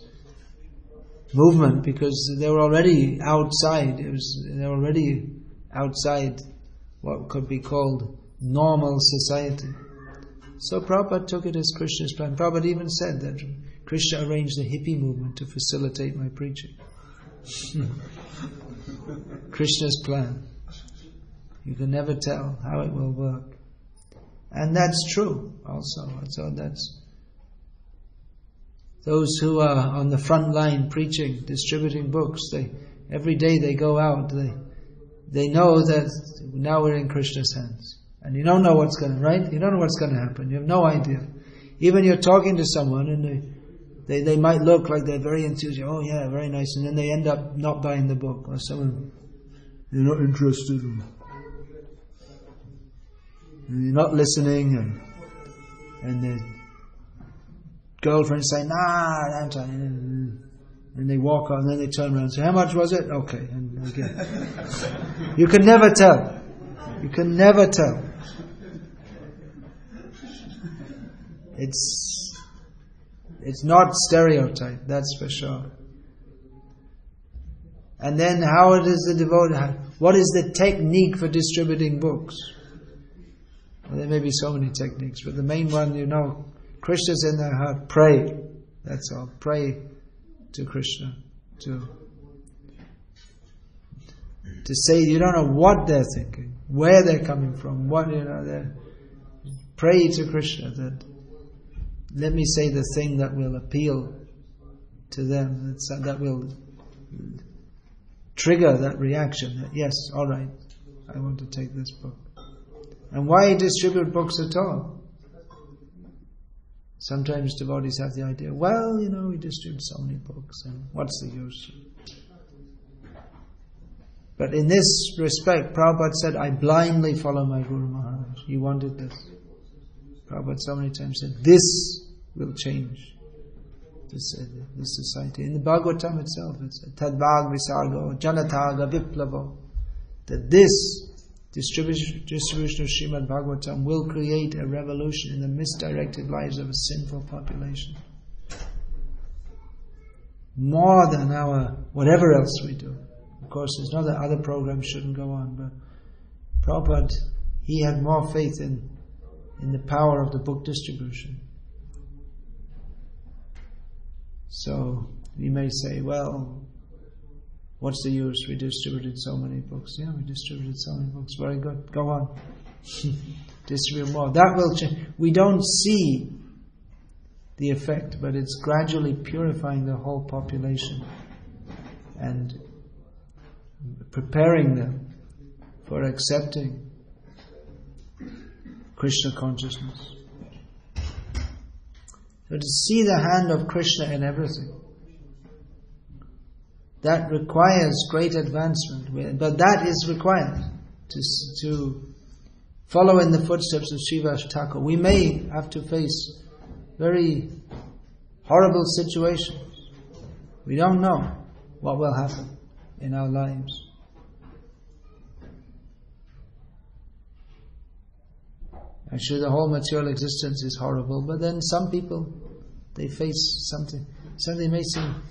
movement because they were already outside. They were already outside what could be called normal society. So Prabhupada took it as Krishna's plan. Prabhupada even said that Krishna arranged the hippie movement to facilitate my preaching. Krishna's plan. You can never tell how it will work. And that's true also. So that's those who are on the front line preaching, distributing books, every day they go out, they know that now we're in Krishna's hands. And you don't know what's going to, right? You don't know what's going to happen. You have no idea. Even you're talking to someone and they might look like they're very enthusiastic. Oh yeah, very nice. And then they end up not buying the book. Or someone, you're not interested. And you're not listening. And the girlfriend say, nah, I'm sorry. And they walk on, and then they turn around and say, how much was it? Okay. And again. You can never tell. You can never tell. It's not stereotype, that's for sure. And then how it is the devoted, what is the technique for distributing books? Well, there may be so many techniques, but the main one, Krishna's in their heart, pray. That's all. Pray to Krishna. To say, you don't know what they're thinking, where they're coming from, pray to Krishna that let me say the thing that will appeal to them, that will trigger that reaction, that yes, all right, I want to take this book. And why distribute books at all? Sometimes devotees have the idea, well, we distribute so many books, and what's the use? But in this respect, Prabhupada said, I blindly follow my Guru Maharaj. He wanted this. Prabhupada so many times said, this will change this society. In the Bhagavatam itself, it's Tadvag Visargo, Janataga Viplavo. That this distribution of Srimad Bhagavatam will create a revolution in the misdirected lives of a sinful population. More than whatever else we do. Of course, there's not that other programs shouldn't go on, but Prabhupada, he had more faith in the power of the book distribution. So, we may say, well, what's the use? We distributed so many books. Yeah, we distributed so many books. Very good. Go on. Distribute more. That will change. We don't see the effect, but it's gradually purifying the whole population and preparing them for accepting Krishna consciousness. So to see the hand of Krishna in everything, that requires great advancement. But that is required to follow in the footsteps of Srivas Thakur. We may have to face very horrible situations. We don't know what will happen in our lives. Actually, the whole material existence is horrible, but then some people They face something. Something may seem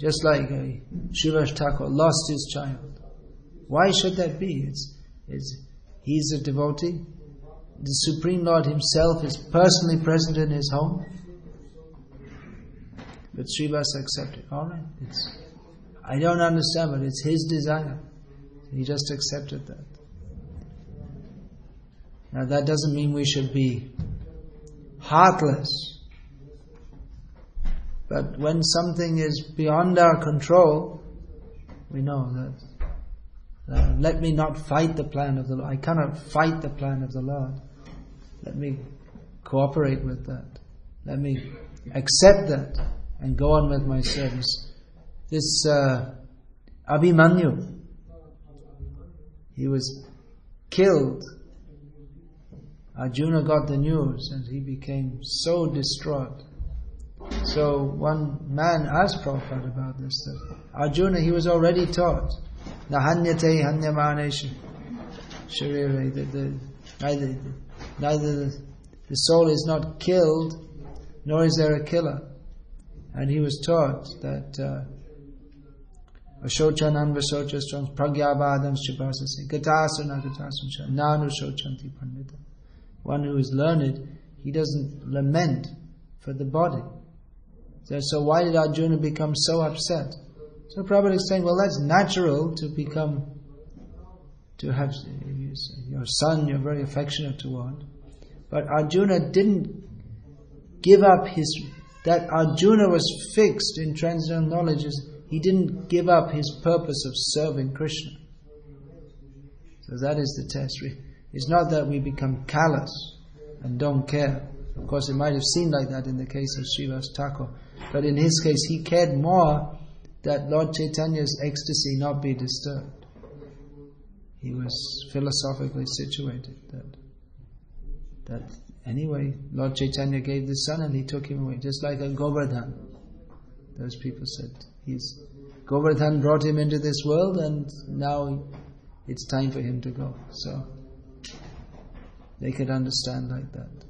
just like Srivas Thakur lost his child. Why should that be? He's a devotee. The Supreme Lord Himself is personally present in his home. But Srivas accepted. Alright, I don't understand, but it's his desire. He just accepted that. Now that doesn't mean we should be heartless. But when something is beyond our control, we know that let me not fight the plan of the Lord. I cannot fight the plan of the Lord. Let me cooperate with that. Let me accept that and go on with my service. This Abhimanyu, he was killed. Arjuna got the news and he became so distraught. So one man asked Prabhupada about this, that Arjuna, he was already taught, Nahanyate hanyamanesh sharire, neither the soul is not killed, nor is there a killer. And he was taught that Ashochanan vasochastram pragyabhadam shibhasase gatasana gatasana nanu shochanti pandita. One who is learned, he doesn't lament for the body. So why did Arjuna become so upset? So Prabhupada is saying, well, that's natural to have your son you're very affectionate toward. But Arjuna didn't give up that Arjuna was fixed in transcendental knowledge. He didn't give up his purpose of serving Krishna. So that is the test. It's not that we become callous and don't care. Of course, it might have seemed like that in the case of Srivas Thakur. But in his case, he cared more that Lord Chaitanya's ecstasy not be disturbed. He was philosophically situated that anyway, Lord Chaitanya gave the son and he took him away, just like a Govardhan. Those people said, Govardhan brought him into this world and now it's time for him to go. So they could understand like that.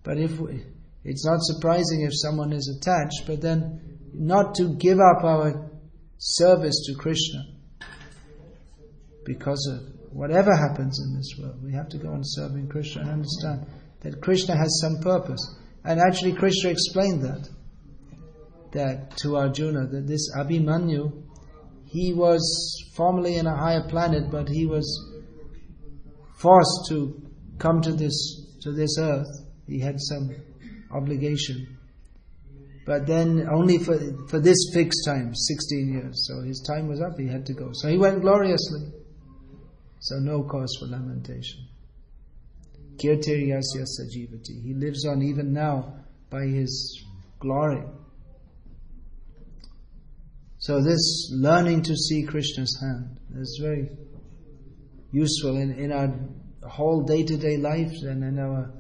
But it's not surprising if someone is attached, but then not to give up our service to Krishna because of whatever happens in this world. We have to go on serving Krishna and understand that Krishna has some purpose. And actually Krishna explained that to Arjuna, that this Abhimanyu, he was formerly in a higher planet, but he was forced to come to this earth. He had some obligation. But then only for this fixed time, 16 years. So his time was up, he had to go. So he went gloriously. So no cause for lamentation. Kirtiryasya sajivati. He lives on even now by his glory. So this learning to see Krishna's hand is very useful in our whole day-to-day life and in our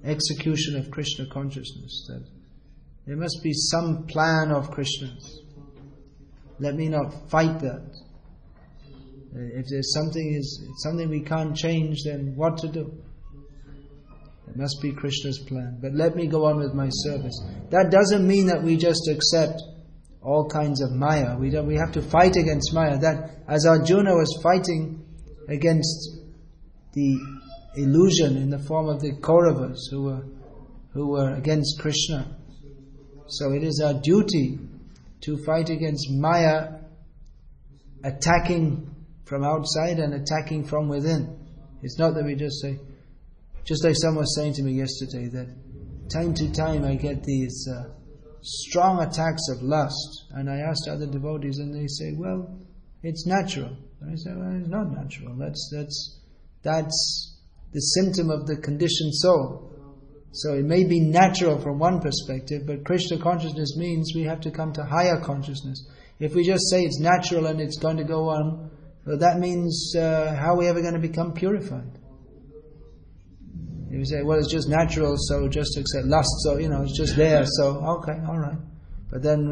execution of Krishna consciousness. That there must be some plan of Krishna's. Let me not fight that. If there's something we can't change, then what to do? It must be Krishna's plan. But let me go on with my service. That doesn't mean that we just accept all kinds of maya. We have to fight against maya. That as Arjuna was fighting against the illusion in the form of the Kauravas who were against Krishna. So it is our duty to fight against maya, attacking from outside and attacking from within. It's not that we just say, just like someone was saying to me yesterday, that time to time I get these strong attacks of lust, and I asked other devotees and they say, well, it's natural. And I say, well, it's not natural. That's the symptom of the conditioned soul. So it may be natural from one perspective, but Krishna consciousness means we have to come to higher consciousness. If we just say it's natural and it's going to go on, well, that means how are we ever going to become purified? If you say, well, it's just natural, so just accept lust, so, it's just there, so, okay, alright. But then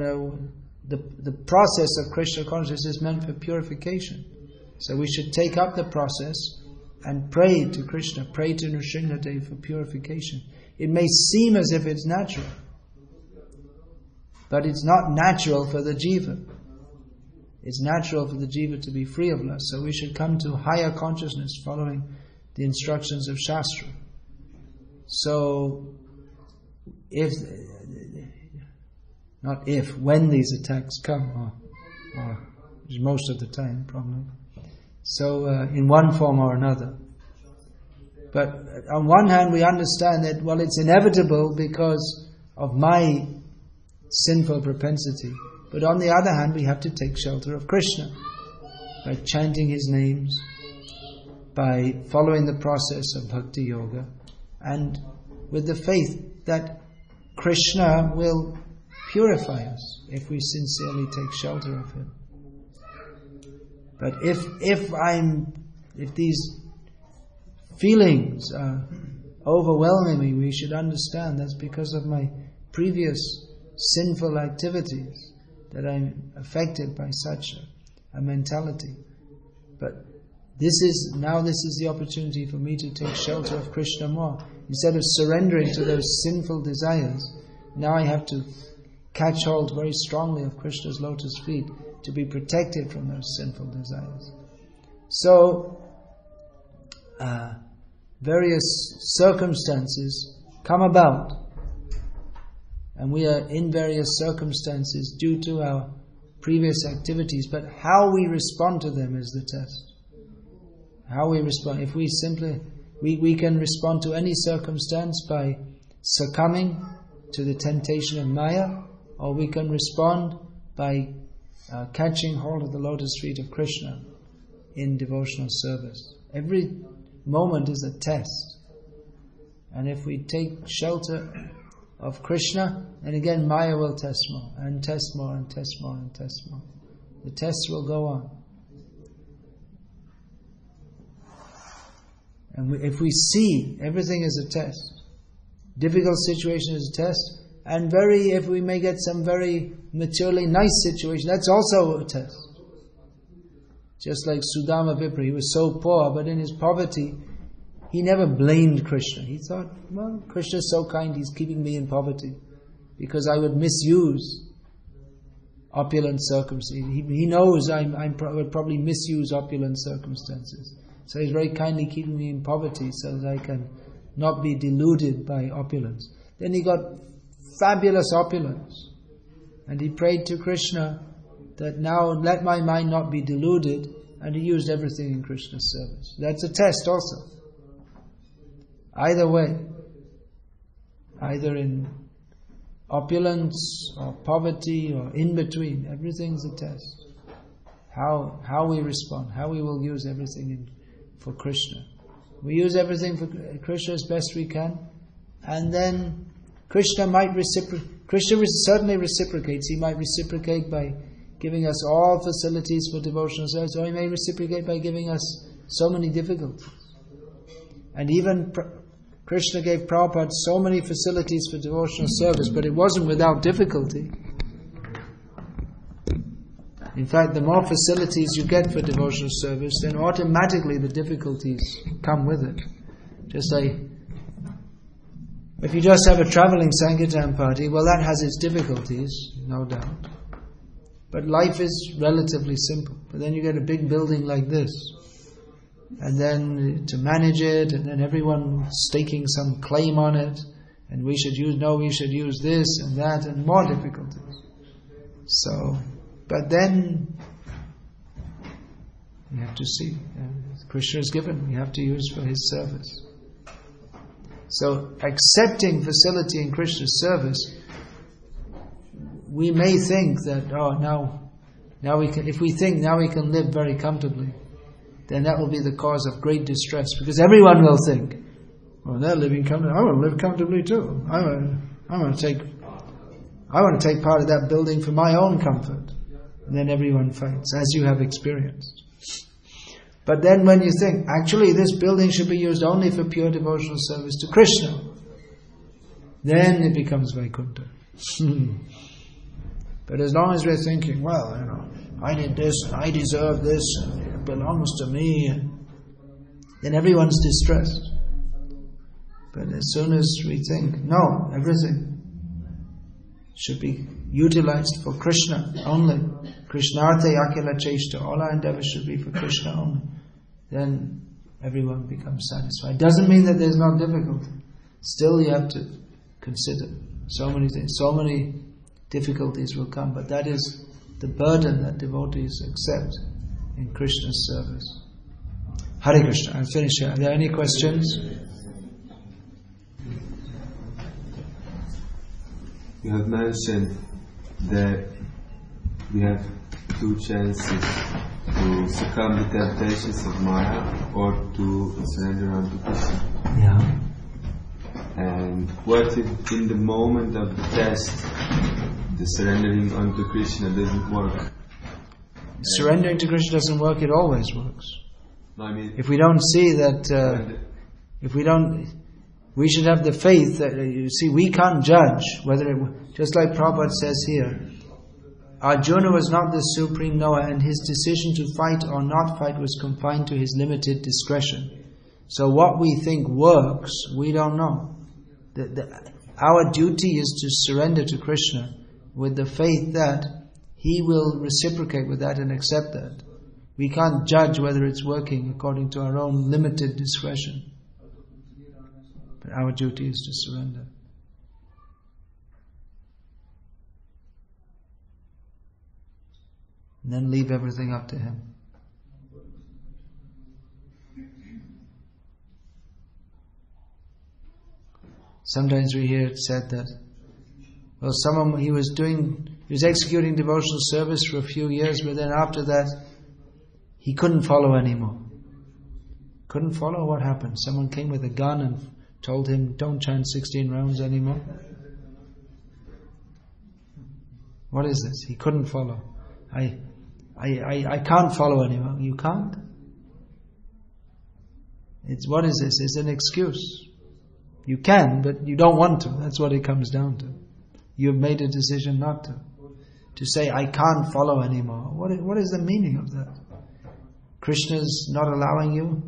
the process of Krishna consciousness is meant for purification. So we should take up the process and pray to Krishna, pray to Nrsimhadev for purification. it may seem as if it's natural. But it's not natural for the jiva. It's natural for the jiva to be free of lust. So we should come to higher consciousness following the instructions of Shastra. So, when these attacks come, or most of the time probably. So, in one form or another. But on one hand we understand that, well, it's inevitable because of my sinful propensity. But on the other hand, we have to take shelter of Krishna by chanting His names, by following the process of Bhakti Yoga, and with the faith that Krishna will purify us if we sincerely take shelter of Him. But if these feelings are overwhelming me, we should understand that's because of my previous sinful activities, that I'm affected by such a mentality. But this is the opportunity for me to take shelter of Krishna more. Instead of surrendering to those sinful desires, now I have to catch hold very strongly of Krishna's lotus feet to be protected from those sinful desires. So, various circumstances come about, and we are in various circumstances due to our previous activities, but how we respond to them is the test. How we respond. If we can respond to any circumstance by succumbing to the temptation of Maya, or we can respond by catching hold of the lotus feet of Krishna in devotional service. Every moment is a test. And if we take shelter of Krishna, and again Maya will test more, and test more, and test more, and test more. The tests will go on. And if we see everything as a test, difficult situation is a test, and if we may get some very materially nice situation, that's also a test. Just like Sudama Vipra, he was so poor, but in his poverty, he never blamed Krishna. He thought, well, Krishna is so kind, he's keeping me in poverty, because I would misuse opulent circumstances. He knows I would probably misuse opulent circumstances. So he's very kindly keeping me in poverty so that I can not be deluded by opulence. Then he got fabulous opulence. And he prayed to Krishna that now let my mind not be deluded, and he used everything in Krishna's service. That's a test also. Either way, either in opulence or poverty or in between, everything's a test. How we respond, how we will use everything for Krishna. We use everything for Krishna as best we can, and then Krishna might reciprocate. Krishna certainly reciprocates. He might reciprocate by giving us all facilities for devotional service, or He may reciprocate by giving us so many difficulties. And even Krishna gave Prabhupada so many facilities for devotional service, but it wasn't without difficulty. In fact, the more facilities you get for devotional service, then automatically the difficulties come with it. Just like, if you just have a traveling Sankirtan party, well, that has its difficulties, no doubt. But life is relatively simple. But then you get a big building like this, and then to manage it, and then everyone staking some claim on it, and we should use this and that, and more difficulties. So, but then you have to see, Krishna is given, we have to use for His service. So, accepting facility in Krishna's service, we may think that, now we can, if we think now we can live very comfortably, then that will be the cause of great distress, because everyone will think, well, they're living comfortably, I want to live comfortably too. I want to take part of that building for my own comfort. And then everyone fights, as you have experienced. But then when you think, actually this building should be used only for pure devotional service to Krishna, then it becomes Vaikuntha. But as long as we're thinking, well, I need this, I deserve this, it belongs to me, then everyone's distressed. But as soon as we think, no, everything should be utilized for Krishna only, Krishnarte akila cheshta, all our endeavors should be for Krishna only, then everyone becomes satisfied. Doesn't mean that there's not difficulty. Still you have to consider so many things, so many difficulties will come, but that is the burden that devotees accept in Krishna's service. Hare Krishna. I'll finish here. Are there any questions? You have mentioned that we have two chances, to succumb to temptations of Maya or to surrender unto Krishna. Yeah. And what if in the moment of the test, the surrendering unto Krishna doesn't work? Surrendering to Krishna doesn't work, it always works. No, I mean, if we don't see that, we should have the faith that, you see, we can't judge whether just like Prabhupada says here, Arjuna was not the supreme knower, and his decision to fight or not fight was confined to his limited discretion. So what we think works, we don't know. Our duty is to surrender to Krishna with the faith that He will reciprocate with that and accept that. We can't judge whether it's working according to our own limited discretion. But our duty is to surrender. And then leave everything up to Him. Sometimes we hear it said that, well, he was executing devotional service for a few years, but then after that, he couldn't follow anymore. Couldn't follow. What happened? Someone came with a gun and told him, don't chant 16 rounds anymore. What is this? He couldn't follow. I can't follow anymore. You can't? What is this? It's an excuse. You can, but you don't want to. That's what it comes down to. You've made a decision not to. To say, I can't follow anymore. What is the meaning of that? Krishna's not allowing you?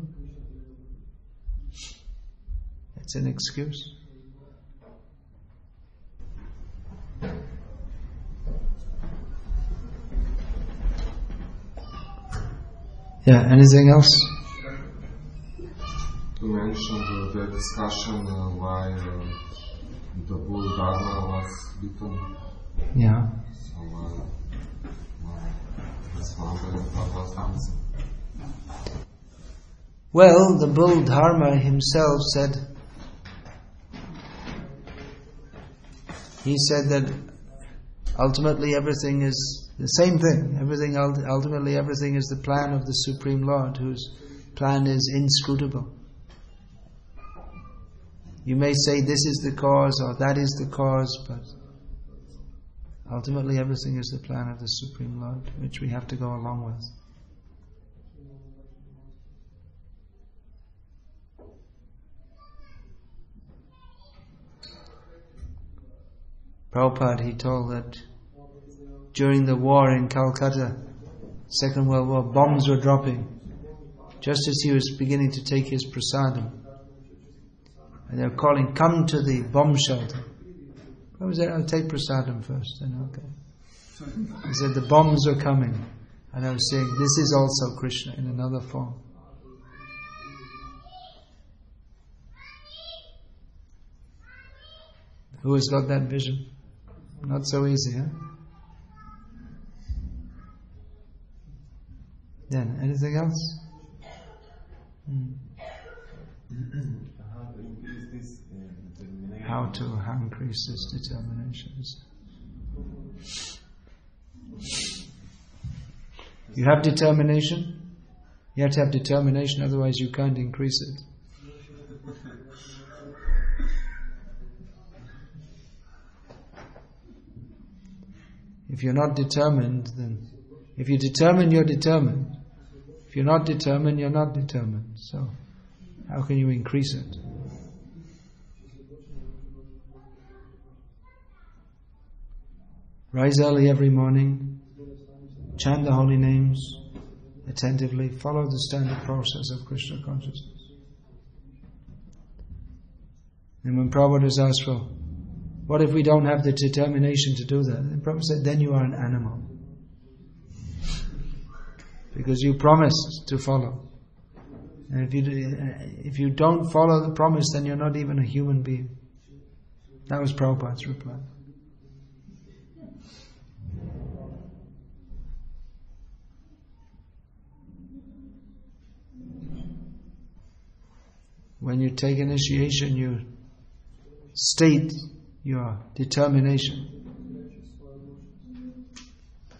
It's an excuse. Yeah, anything else? You mentioned the discussion why the bull dharma was beaten. Yeah. So, that's one of the. Well, the bull Dharma himself said, he said that ultimately everything is the same thing. Ultimately everything is the plan of the Supreme Lord, whose plan is inscrutable. You may say this is the cause or that is the cause, but ultimately everything is the plan of the Supreme Lord, which we have to go along with. Prabhupada, he told that during the war in Calcutta, Second World War, bombs were dropping just as he was beginning to take his prasadam. And they were calling, come to the bomb shelter. Prabhupada said, I'll take prasadam first. And okay. He said, the bombs are coming. And I was saying, this is also Krishna in another form. Who has got that vision? Not so easy, huh? Then, anything else? How to increase this determination? You have determination? You have to have determination, otherwise you can't increase it. If you're not determined, then if you're determined, you're determined. If you're not determined, you're not determined. So, how can you increase it? Rise early every morning, chant the holy names attentively, follow the standard process of Krishna consciousness. And when Prabhupada was asked, well, what if we don't have the determination to do that? And Prabhupada said, then you are an animal. Because you promised to follow. And if you don't follow the promise, then you're not even a human being. That was Prabhupada's reply. When you take initiation, you state your determination.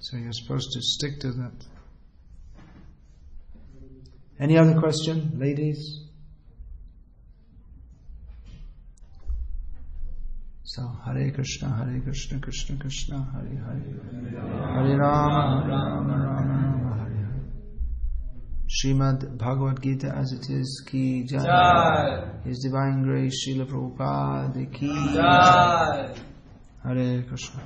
So you're supposed to stick to that. Any other question, ladies? So, Hare Krishna, Krishna Krishna, Hare Hare, Hare Rama, Rama Rama, Hare Hare. Srimad Bhagavad Gita as it is, ki jai. His Divine Grace, Srila Prabhupada ki jai. Hare Krishna.